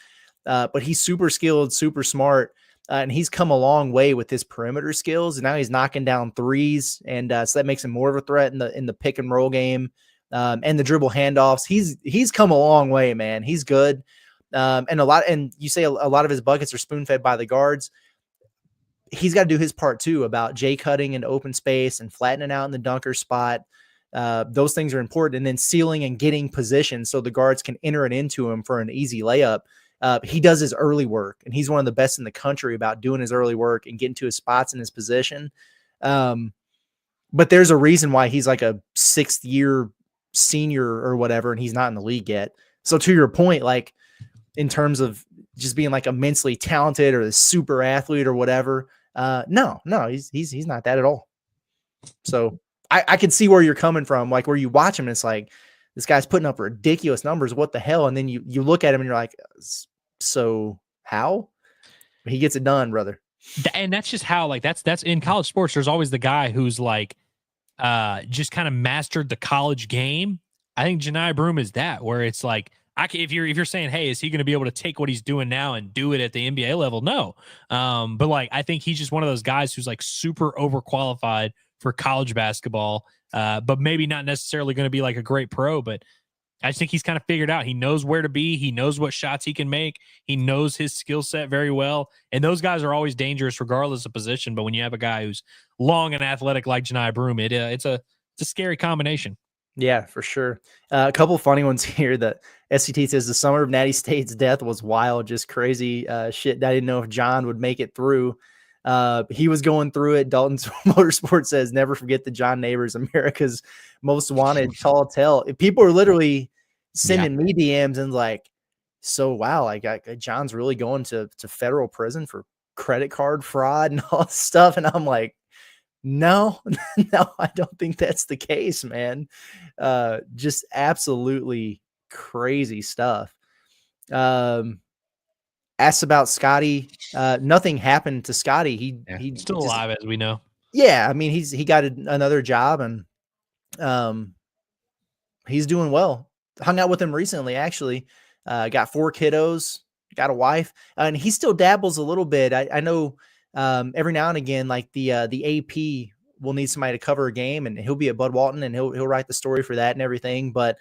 But he's super skilled, super smart, and he's come a long way with his perimeter skills. And now he's knocking down threes, and so that makes him more of a threat in the pick and roll game and the dribble handoffs. He's come a long way, man. He's good, and you say a lot of his buckets are spoon fed by the guards. He's got to do his part too about J cutting into open space and flattening out in the dunker spot. Those things are important, and then sealing and getting position so the guards can enter it into him for an easy layup. He does his early work, and he's one of the best in the country about doing his early work and getting to his spots in his position. But there's a reason why he's like a 6th year senior or whatever, and he's not in the league yet. So to your point, like in terms of just being like immensely talented or a super athlete or whatever, no, he's not that at all. So I can see where you're coming from, like where you watch him and it's like, this guy's putting up ridiculous numbers. What the hell? And then you look at him and you're like, so how? He gets it done, brother.
And that's just how, like, that's in college sports. There's always the guy who's like just kind of mastered the college game. I think Janai Broome is that, where it's like, if you're saying, hey, is he going to be able to take what he's doing now and do it at the NBA level? No. But like, I think he's just one of those guys who's like super overqualified for college basketball, but maybe not necessarily going to be like a great pro. But I just think he's kind of figured out. He knows where to be. He knows what shots he can make. He knows his skill set very well. And those guys are always dangerous regardless of position. But when you have a guy who's long and athletic like Janai Broome, it's a scary combination.
Yeah, for sure. A couple funny ones here. That SCT says the summer of Natty State's death was wild, just crazy shit. I didn't know if John would make it through. He was going through it. Dalton's Motorsport says, never forget the John Neighbors, America's most wanted tall tale. People are literally sending me DMs and like, so wow, like John's really going to federal prison for credit card fraud and all this stuff. And I'm like, no, no, I don't think that's the case, man. Just absolutely crazy stuff. Asked about Scotty. Nothing happened to Scotty. He's
still alive, as we know.
Yeah, I mean, he got another job and he's doing well. Hung out with him recently, actually. Got 4 kiddos, got a wife, and he still dabbles a little bit. I know every now and again, like the AP will need somebody to cover a game, and he'll be at Bud Walton and he'll write the story for that and everything. But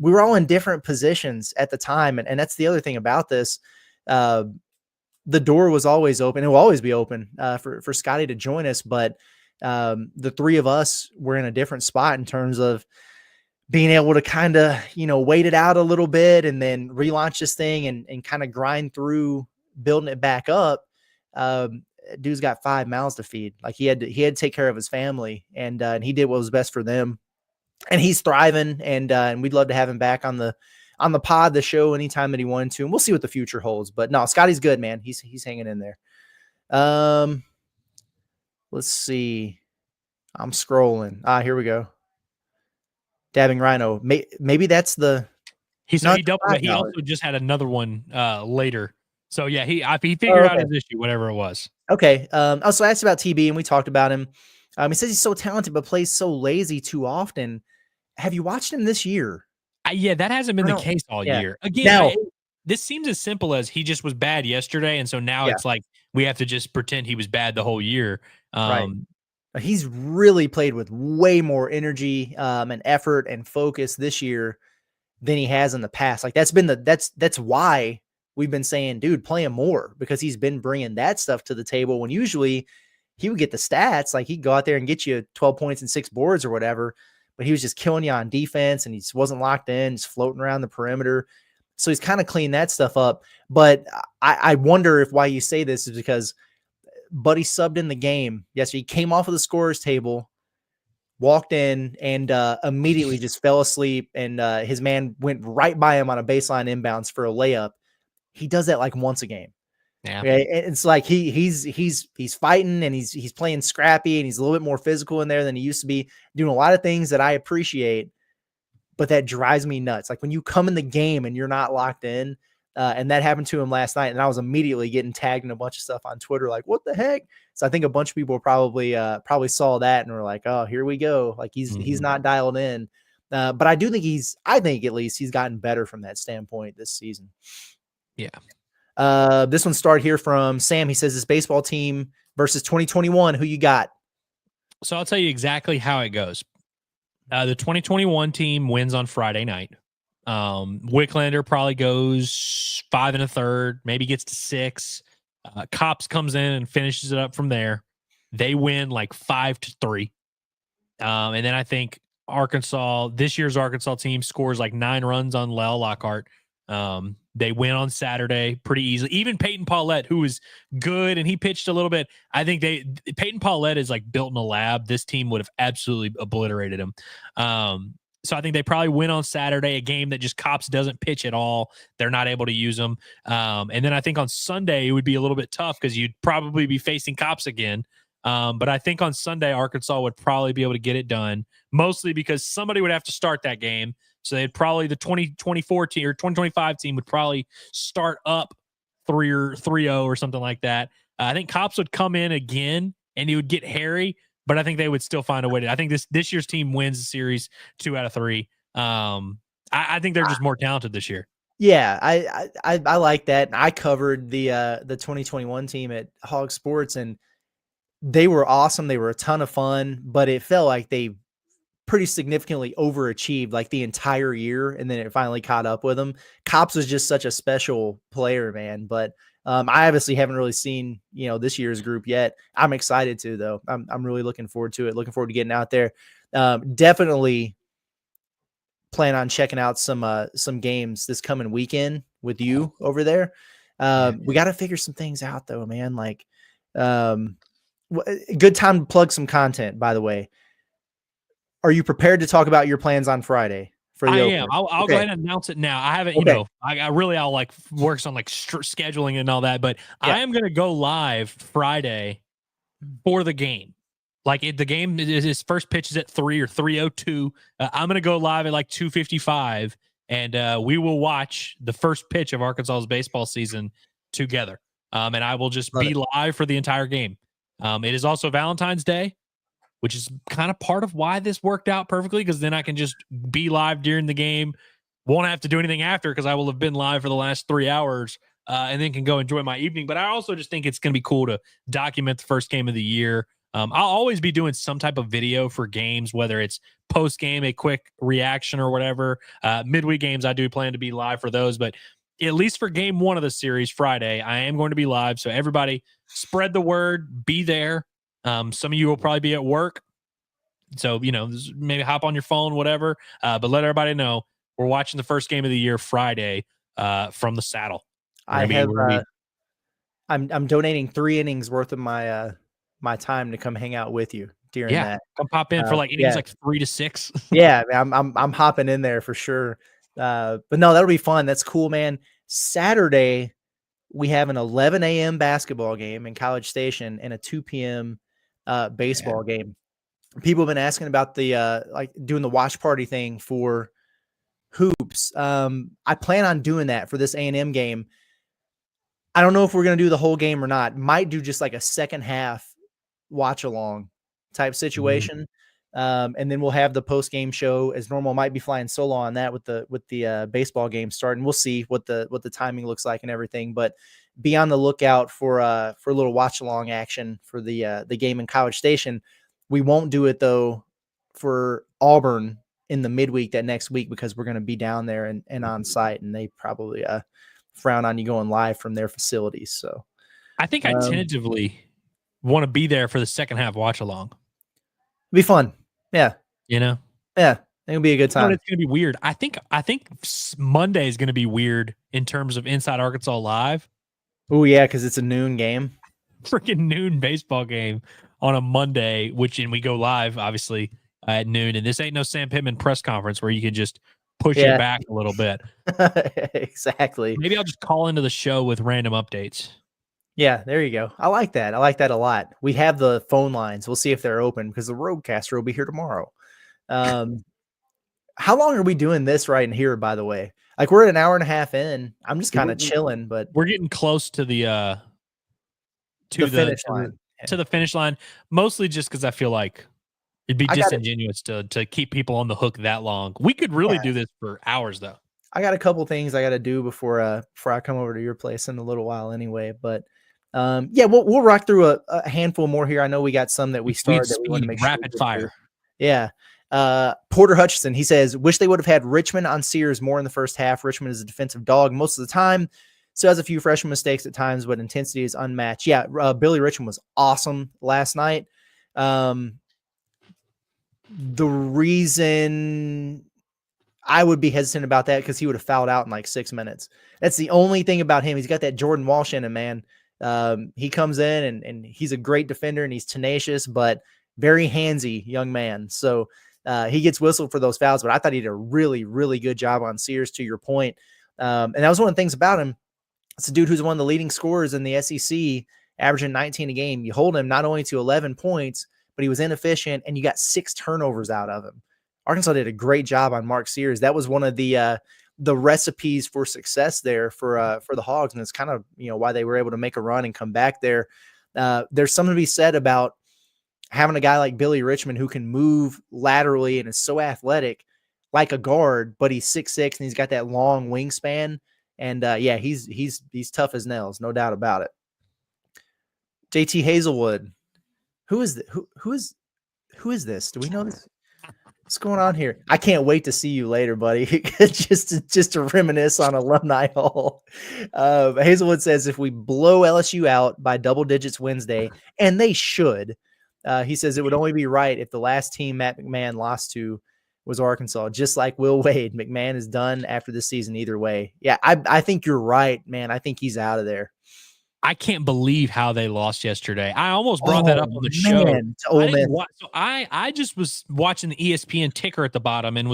we were all in different positions at the time. And that's the other thing about this. The door was always open. It will always be open for Scotty to join us. But the 3 of us were in a different spot in terms of being able to kind of, wait it out a little bit and then relaunch this thing and kind of grind through building it back up. Dude's got 5 mouths to feed. Like he had to take care of his family and he did what was best for them. And he's thriving, and we'd love to have him back on the pod, the show, anytime that he wanted to. And we'll see what the future holds. But no, Scotty's good, man. He's hanging in there. Let's see. I'm scrolling. Here we go. Dabbing Rhino. Maybe that's the.
He also just had another one later. So yeah, he figured out his issue, whatever it was.
Okay. Also asked about TB, and we talked about him. He says he's so talented, but plays so lazy too often. Have you watched him this year?
Yeah, that hasn't been the case all year. Again, this seems as simple as he just was bad yesterday, and so now it's like we have to just pretend he was bad the whole year.
Right. He's really played with way more energy and effort and focus this year than he has in the past. Like that's why we've been saying, dude, play him more, because he's been bringing that stuff to the table when usually he would get the stats. Like he'd go out there and get you 12 points and 6 boards or whatever, but he was just killing you on defense and he just wasn't locked in, just floating around the perimeter. So he's kind of cleaned that stuff up. But I wonder if why you say this is because Buddy subbed in the game yesterday. He came off of the scorer's table, walked in, and immediately just fell asleep. And his man went right by him on a baseline inbounds for a layup. He does that like once a game.
Yeah.
Okay? It's like he's fighting and he's playing scrappy and he's a little bit more physical in there than he used to be, doing a lot of things that I appreciate, but that drives me nuts. Like when you come in the game and you're not locked in, and that happened to him last night, and I was immediately getting tagged in a bunch of stuff on Twitter, like, what the heck? So I think a bunch of people probably saw that and were like, oh, here we go. Like he's not dialed in. But I do think I think at least he's gotten better from that standpoint this season.
Yeah.
This one started here from Sam. He says, this baseball team versus 2021, who you got?
So I'll tell you exactly how it goes. The 2021 team wins on Friday night. Wicklander probably goes 5 1/3, maybe gets to 6. Cops comes in and finishes it up from there. They win like 5-3. And then I think this year's Arkansas team scores like 9 runs on Lel Lockhart. They win on Saturday pretty easily. Even Peyton Paulette, who was good and he pitched a little bit, I think Peyton Paulette is like built in a lab. This team would have absolutely obliterated him. So I think they probably win on Saturday, a game that just Cops doesn't pitch at all. They're not able to use them. And then I think on Sunday it would be a little bit tough because you'd probably be facing Cops again. But I think on Sunday, Arkansas would probably be able to get it done, mostly because somebody would have to start that game. So they'd probably, the 2024 team or 2025 team would probably start up 3-0 or something like that. I think Cops would come in again and he would get hairy, but I think they would still find a way to. I think this year's team wins the series 2 out of 3. I think they're just more talented this year.
Yeah, I like that. I covered the 2021 team at Hog Sports, and they were awesome. They were a ton of fun, but it felt like they pretty significantly overachieved like the entire year, and then it finally caught up with them. Cops was just such a special player, man. But I obviously haven't really seen this year's group yet. I'm excited to though. I'm really looking forward to it. Looking forward to getting out there. Definitely plan on checking out some games this coming weekend with you over there. We got to figure some things out though, man. Like, good time to plug some content, by the way. Are you prepared to talk about your plans on Friday for the opener?
Am. I'll go ahead and announce it now. I haven't, I'll like works on like scheduling and all that, but I am going to go live Friday for the game. Like the game, his first pitch is at 3 or 3:02. I'm going to go live at like 2:55, and we will watch the first pitch of Arkansas's baseball season together. And I will just be live for the entire game. It is also Valentine's Day, which is kind of part of why this worked out perfectly, because then I can just be live during the game. Won't have to do anything after because I will have been live for the last 3 hours, and then can go enjoy my evening. But I also just think it's going to be cool to document the first game of the year. I'll always be doing some type of video for games, whether it's post-game, a quick reaction or whatever. Midweek games, I do plan to be live for those. But at least for game 1 of the series, Friday, I am going to be live. So everybody spread the word, be there. Some of you will probably be at work. So, maybe hop on your phone, whatever. But let everybody know we're watching the first game of the year Friday from the saddle.
I'm donating 3 innings worth of my time to come hang out with you during that.
Come pop in for like innings like 3 to 6.
Yeah, I'm hopping in there for sure. But no, that'll be fun. That's cool, man. Saturday we have an 11 a.m. basketball game in College Station and a 2 p.m. baseball game. People have been asking about the like doing the watch party thing for hoops. I plan on doing that for this A&M game. I don't know if we're going to do the whole game or not. Might do just like a second half watch along type situation. And then we'll have the post game show as normal. Might be flying solo on that with the baseball game starting. We'll see what the timing looks like and everything, but be on the lookout for a little watch along action for the game in College Station. We won't do it though for Auburn in the midweek that next week, because we're going to be down there and on site, and they probably frown on you going live from their facilities. So
I think I tentatively want to be there for the second half watch along.
Be fun. Yeah.
Yeah.
It'll be a good time.
It's going to be weird. I think Monday is going to be weird in terms of Inside Arkansas Live.
Oh yeah. Cause it's a noon game.
Freaking noon baseball game on a Monday, and we go live obviously at noon. And this ain't no Sam Pittman press conference where you can just push it back a little bit.
Exactly.
Maybe I'll just call into the show with random updates.
Yeah, there you go. I like that. I like that a lot. We have the phone lines. We'll see if they're open because the roadcaster will be here tomorrow. How long are we doing this right in here, by the way? Like, we're at an hour and a half in. I'm just kind of chilling, but
we're getting close to the
finish line.
To the finish line, mostly just because I feel like it'd be disingenuous to keep people on the hook that long. We could really do this for hours, though.
I got a couple things I got to do before I come over to your place in a little while, anyway. But we'll rock through a handful more here. I know we got some that we started that we want to make
rapid fire.
Yeah. Porter Hutchison, he says, wish they would have had Richmond on Sears more in the first half. Richmond is a defensive dog most of the time. Still has a few freshman mistakes at times, but intensity is unmatched. Yeah, Billy Richmond was awesome last night. The reason I would be hesitant about that because he would have fouled out in like 6 minutes. That's the only thing about him. He's got that Jordan Walsh in him, man. He comes in and he's a great defender and he's tenacious, but very handsy young man. So he gets whistled for those fouls, but I thought he did a really, really good job on Sears, to your point. And that was one of the things about him. It's a dude who's one of the leading scorers in the SEC, averaging 19 a game. You hold him not only to 11 points, but he was inefficient, and you got 6 turnovers out of him. Arkansas did a great job on Mark Sears. That was one of the recipes for success there for the Hogs, and it's kind of why they were able to make a run and come back there. There's something to be said about having a guy like Billy Richmond who can move laterally and is so athletic like a guard, but he's 6'6" and he's got that long wingspan. And yeah, he's tough as nails, no doubt about it. JT Hazelwood, who is who is this? Do we know this? What's going on here? I can't wait to see you later, buddy. just to reminisce on Alumni Hall. Hazelwood says if we blow LSU out by double digits Wednesday, and they should, he says it would only be right if the last team Matt McMahon lost to was Arkansas, just like Will Wade. McMahon is done after the season either way. Yeah, I think you're right, man. I think he's out of there.
I can't believe how they lost yesterday. I almost brought that up on the show. I just was watching the ESPN ticker at the bottom and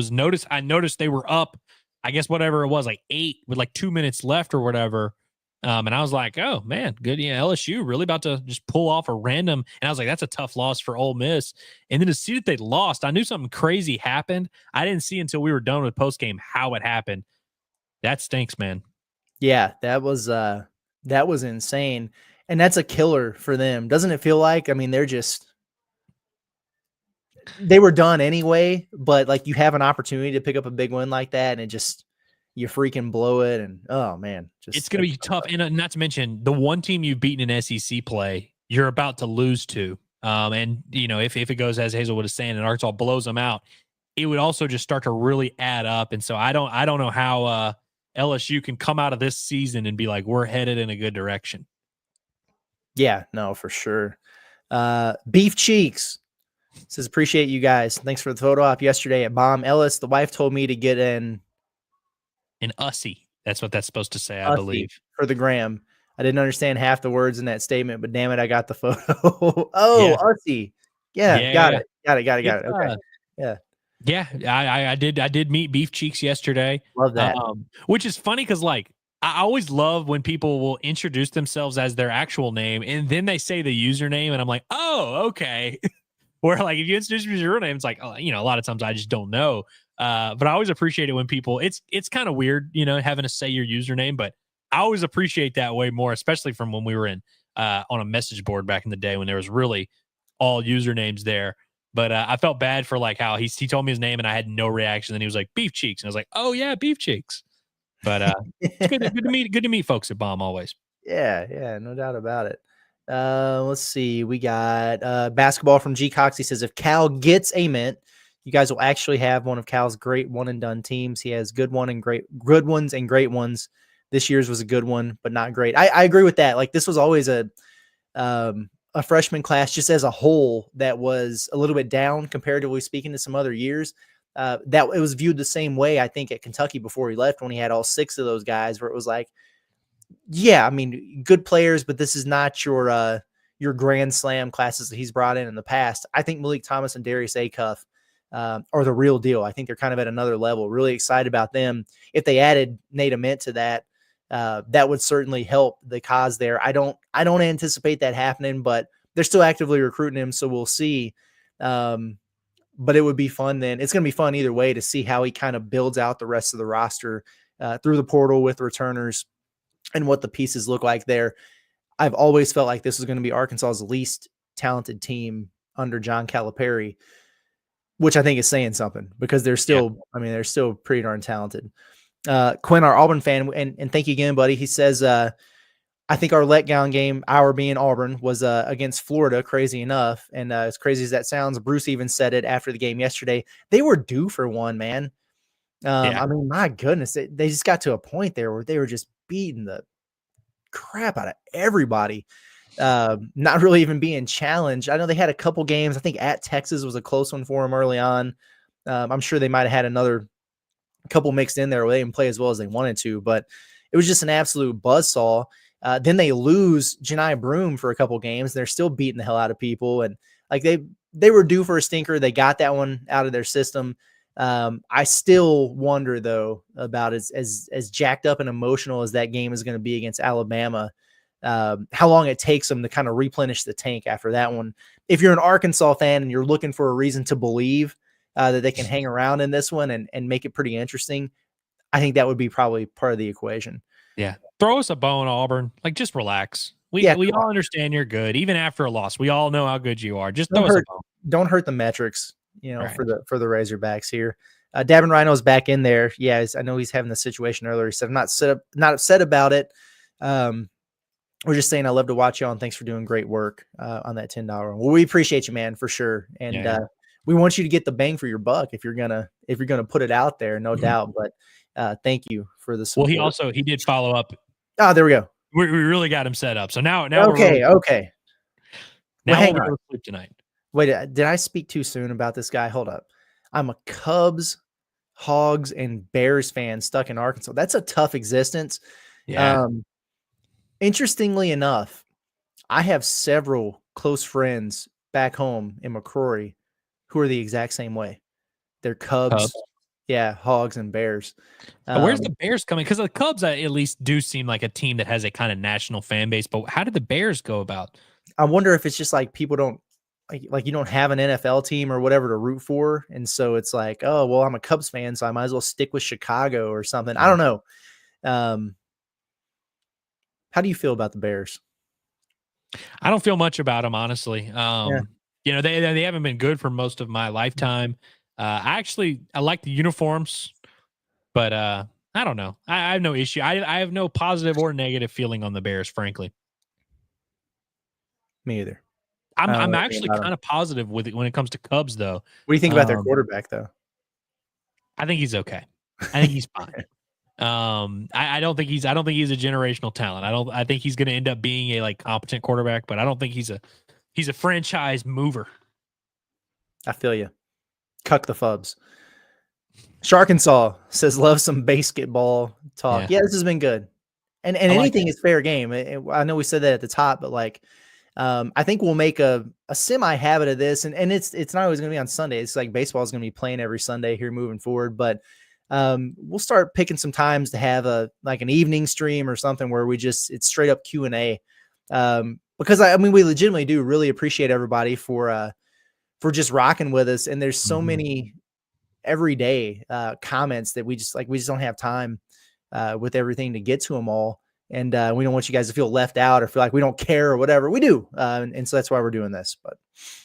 I noticed they were up, I guess whatever it was, like 8 with like 2 minutes left or whatever. And I was like, oh man, good. Yeah, LSU really about to just pull off a random. And I was like, that's a tough loss for Ole Miss. And then to see that they lost, I knew something crazy happened. I didn't see until we were done with postgame how it happened. That stinks, man.
Yeah, that was insane. And that's a killer for them. Doesn't it feel like? I mean, they were done anyway, but like you have an opportunity to pick up a big win like that and you freaking blow it. And oh man,
it's going to be tough. And not to mention the one team you've beaten in SEC play, you're about to lose to. And you know, if it goes as Hazelwood is saying and Arkansas blows them out, it would also just start to really add up. And so I don't know how, LSU can come out of this season and be like, we're headed in a good direction.
Yeah, no, for sure. Beef Cheeks says, appreciate you guys. Thanks for the photo op yesterday at Baum. Ellis, the wife told me to get an
Ussy. That's what that's supposed to say, I believe.
For the gram. I didn't understand half the words in that statement, but damn it, I got the photo. Oh, Ussy. Yeah, got it. Okay. Yeah.
Yeah, I did meet Beef Cheeks yesterday.
Love that.
Which is funny because like I always love when people will introduce themselves as their actual name and then they say the username and I'm like, oh, okay. Where like if you introduce your name, it's like, oh, you know, a lot of times I just don't know. But I always appreciate it when people it's kind of weird, you know, having to say your username, but I always appreciate that way more, especially from when we were in on a message board back in the day when there was really all usernames there. But I felt bad for like how he told me his name and I had no reaction. Then he was like Beef Cheeks, and I was like, oh yeah, Beef Cheeks. But it's good to meet folks at Baum always.
Yeah, no doubt about it. Let's see, we got basketball from G Cox. He says if Cal gets a mint, you guys will actually have one of Cal's great one and done teams. He has good ones and great ones. This year's was a good one, but not great. I agree with that. Like this was always a freshman class just as a whole that was a little bit down comparatively speaking to some other years. That it was viewed the same way, I think, at Kentucky before he left when he had all 6 of those guys where it was like, yeah, I mean, good players, but this is not your Grand Slam classes that he's brought in the past. I think Malik Thomas and Darius Acuff are the real deal. I think they're kind of at another level. Really excited about them. If they added Nate Ament to that, that would certainly help the cause there. I don't anticipate that happening, but they're still actively recruiting him, so we'll see. But it would be fun then. It's going to be fun either way to see how he kind of builds out the rest of the roster through the portal with returners and what the pieces look like there. I've always felt like this was going to be Arkansas's least talented team under John Calipari, which I think is saying something because they're still, they're still pretty darn talented. Quinn, our Auburn fan, and thank you again, buddy. He says, I think our letdown game, our being Auburn, was against Florida, crazy enough. And as crazy as that sounds, Bruce even said it after the game yesterday. They were due for one, man. I mean, my goodness, they just got to a point there where they were just beating the crap out of everybody. Not really even being challenged. I know they had a couple games. I think at Texas was a close one for them early on. I'm sure they might have had another couple mixed in there where they didn't play as well as they wanted to, but it was just an absolute buzzsaw. Then they lose Janai Broom for a couple games. They're still beating the hell out of people. And like they were due for a stinker. They got that one out of their system. I still wonder though about as jacked up and emotional as that game is going to be against Alabama, how long it takes them to kind of replenish the tank after that one. If you're an Arkansas fan and you're looking for a reason to believe that they can hang around in this one and make it pretty interesting, I think that would be probably part of the equation.
Yeah. Throw us a bone, Auburn. Like, just relax. We all understand you're good. Even after a loss, we all know how good you are. Just throw us a bone.
Don't hurt the metrics,
Right.
for the Razorbacks here. Davin Rhino's back in there. Yeah, I know he's having the situation earlier. He said, I'm not upset about it. We're just saying I love to watch y'all, and thanks for doing great work on that $10 one. Well, we appreciate you, man, for sure. And we want you to get the bang for your buck if you're gonna put it out there, no doubt. But thank you for the support.
Well, he did follow up.
Oh, there we go.
We really got him set up. So now
okay.
Now
hang
we'll
on.
go to sleep tonight.
Wait, did I speak too soon about this guy? Hold up. I'm a Cubs, Hogs, and Bears fan stuck in Arkansas. That's a tough existence.
Yeah.
Interestingly enough, I have several close friends back home in McCrory who are the exact same way. They're Cubs. Yeah, Hogs and Bears.
Where's the Bears coming? Because the Cubs at least do seem like a team that has a kind of national fan base. But how did the Bears go about?
I wonder if it's just like people don't like you don't have an NFL team or whatever to root for, and so it's like, oh well, I'm a Cubs fan, so I might as well stick with Chicago or something. I don't know. How do you feel about the Bears?
I don't feel much about them, honestly. They haven't been good for most of my lifetime. I like the uniforms, but I don't know. I have no issue. I have no positive or negative feeling on the Bears, frankly.
Me either.
I'm actually kind of positive with it when it comes to Cubs, though.
What do you think about their quarterback, though?
I think he's okay. I think he's fine. I don't think he's a generational talent. I think he's going to end up being a competent quarterback, but I don't think he's a franchise mover. I
feel you. Cuck the Fubs. Sharkensaw says, love some basketball talk. Yeah, this has been good. And anything is fair game. I know we said that at the top, but I think we'll make a semi habit of this, and it's not always going to be on Sunday. It's like baseball is going to be playing every Sunday here moving forward, but we'll start picking some times to have an evening stream or something where it's straight up Q&A. Because we legitimately do really appreciate everybody for just rocking with us. And there's so many everyday comments that we just don't have time with everything to get to them all. And we don't want you guys to feel left out or feel like we don't care or whatever. We do. And so that's why we're doing this. But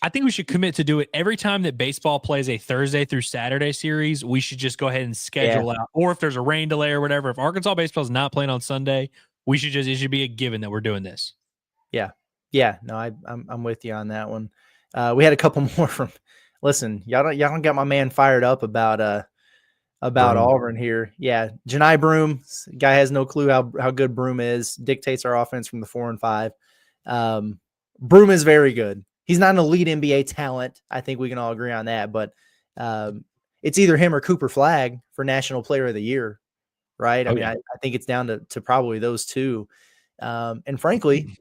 I think we should commit to do it every time that baseball plays a Thursday through Saturday series. We should just go ahead and schedule out. Or if there's a rain delay or whatever, if Arkansas baseball is not playing on Sunday, it should be a given that we're doing this.
Yeah. Yeah. No, I'm with you on that one. We had a couple more from, listen, y'all don't get my man fired up about Auburn here. Yeah. Janai Broom, guy has no clue how good Broom is, dictates our offense from the 4 and 5. Broom is very good. He's not an elite NBA talent. I think we can all agree on that, but it's either him or Cooper Flagg for National Player of the Year, right? I think it's down to probably those two. And frankly,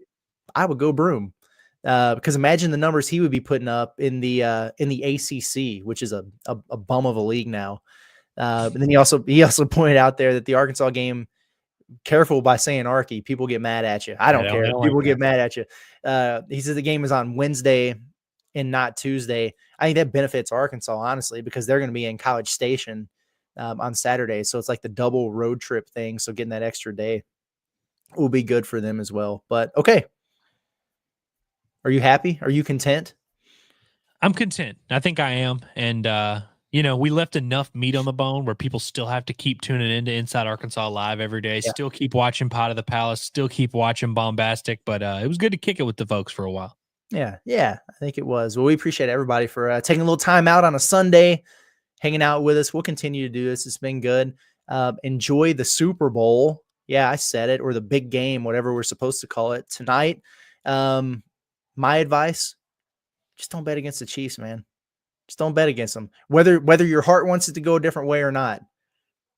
I would go Broom. Because imagine the numbers he would be putting up in the ACC, which is a bum of a league now. And then he also pointed out there that the Arkansas game, careful by saying Arky, people get mad at you. I don't care. People get mad at you. He said the game is on Wednesday and not Tuesday. I think that benefits Arkansas, honestly, because they're going to be in College Station on Saturday. So it's like the double road trip thing. So getting that extra day will be good for them as well. But okay. Are you happy? Are you content?
I'm content. I think I am. And, we left enough meat on the bone where people still have to keep tuning into Inside Arkansas Live every day, still keep watching Pot of the Palace, still keep watching Baumbastic. But it was good to kick it with the folks for a while.
Yeah, I think it was. Well, we appreciate everybody for taking a little time out on a Sunday, hanging out with us. We'll continue to do this. It's been good. Enjoy the Super Bowl. Yeah, I said it, or the big game, whatever we're supposed to call it tonight. My advice, just don't bet against the Chiefs, man. Just don't bet against them. Whether your heart wants it to go a different way or not,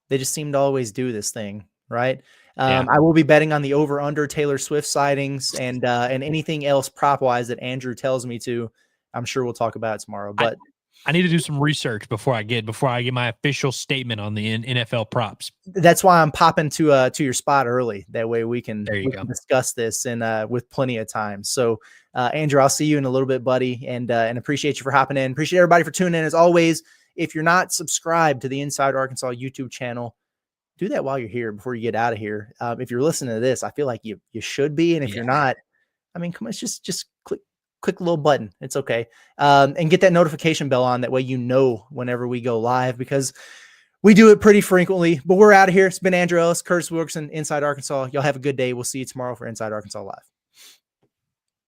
they just seem to always do this thing, right? I will be betting on the over/under Taylor Swift sightings and anything else prop-wise that Andrew tells me to. I'm sure we'll talk about it tomorrow. But
I need to do some research before I get my official statement on the NFL props.
That's why I'm popping to your spot early. That way we can discuss this and with plenty of time. So Andrew, I'll see you in a little bit, buddy, and appreciate you for hopping in. Appreciate everybody for tuning in as always. If you're not subscribed to the Inside Arkansas YouTube channel, do that while you're here before you get out of here. If you're listening to this, I feel like you should be, and if you're not, I mean, come on, it's just click a little button. It's okay. And get that notification bell on. That way you know whenever we go live, because we do it pretty frequently. But we're out of here. It's been Andrew Ellis, Curtis Wilkerson, Inside Arkansas. Y'all have a good day. We'll see you tomorrow for Inside Arkansas Live.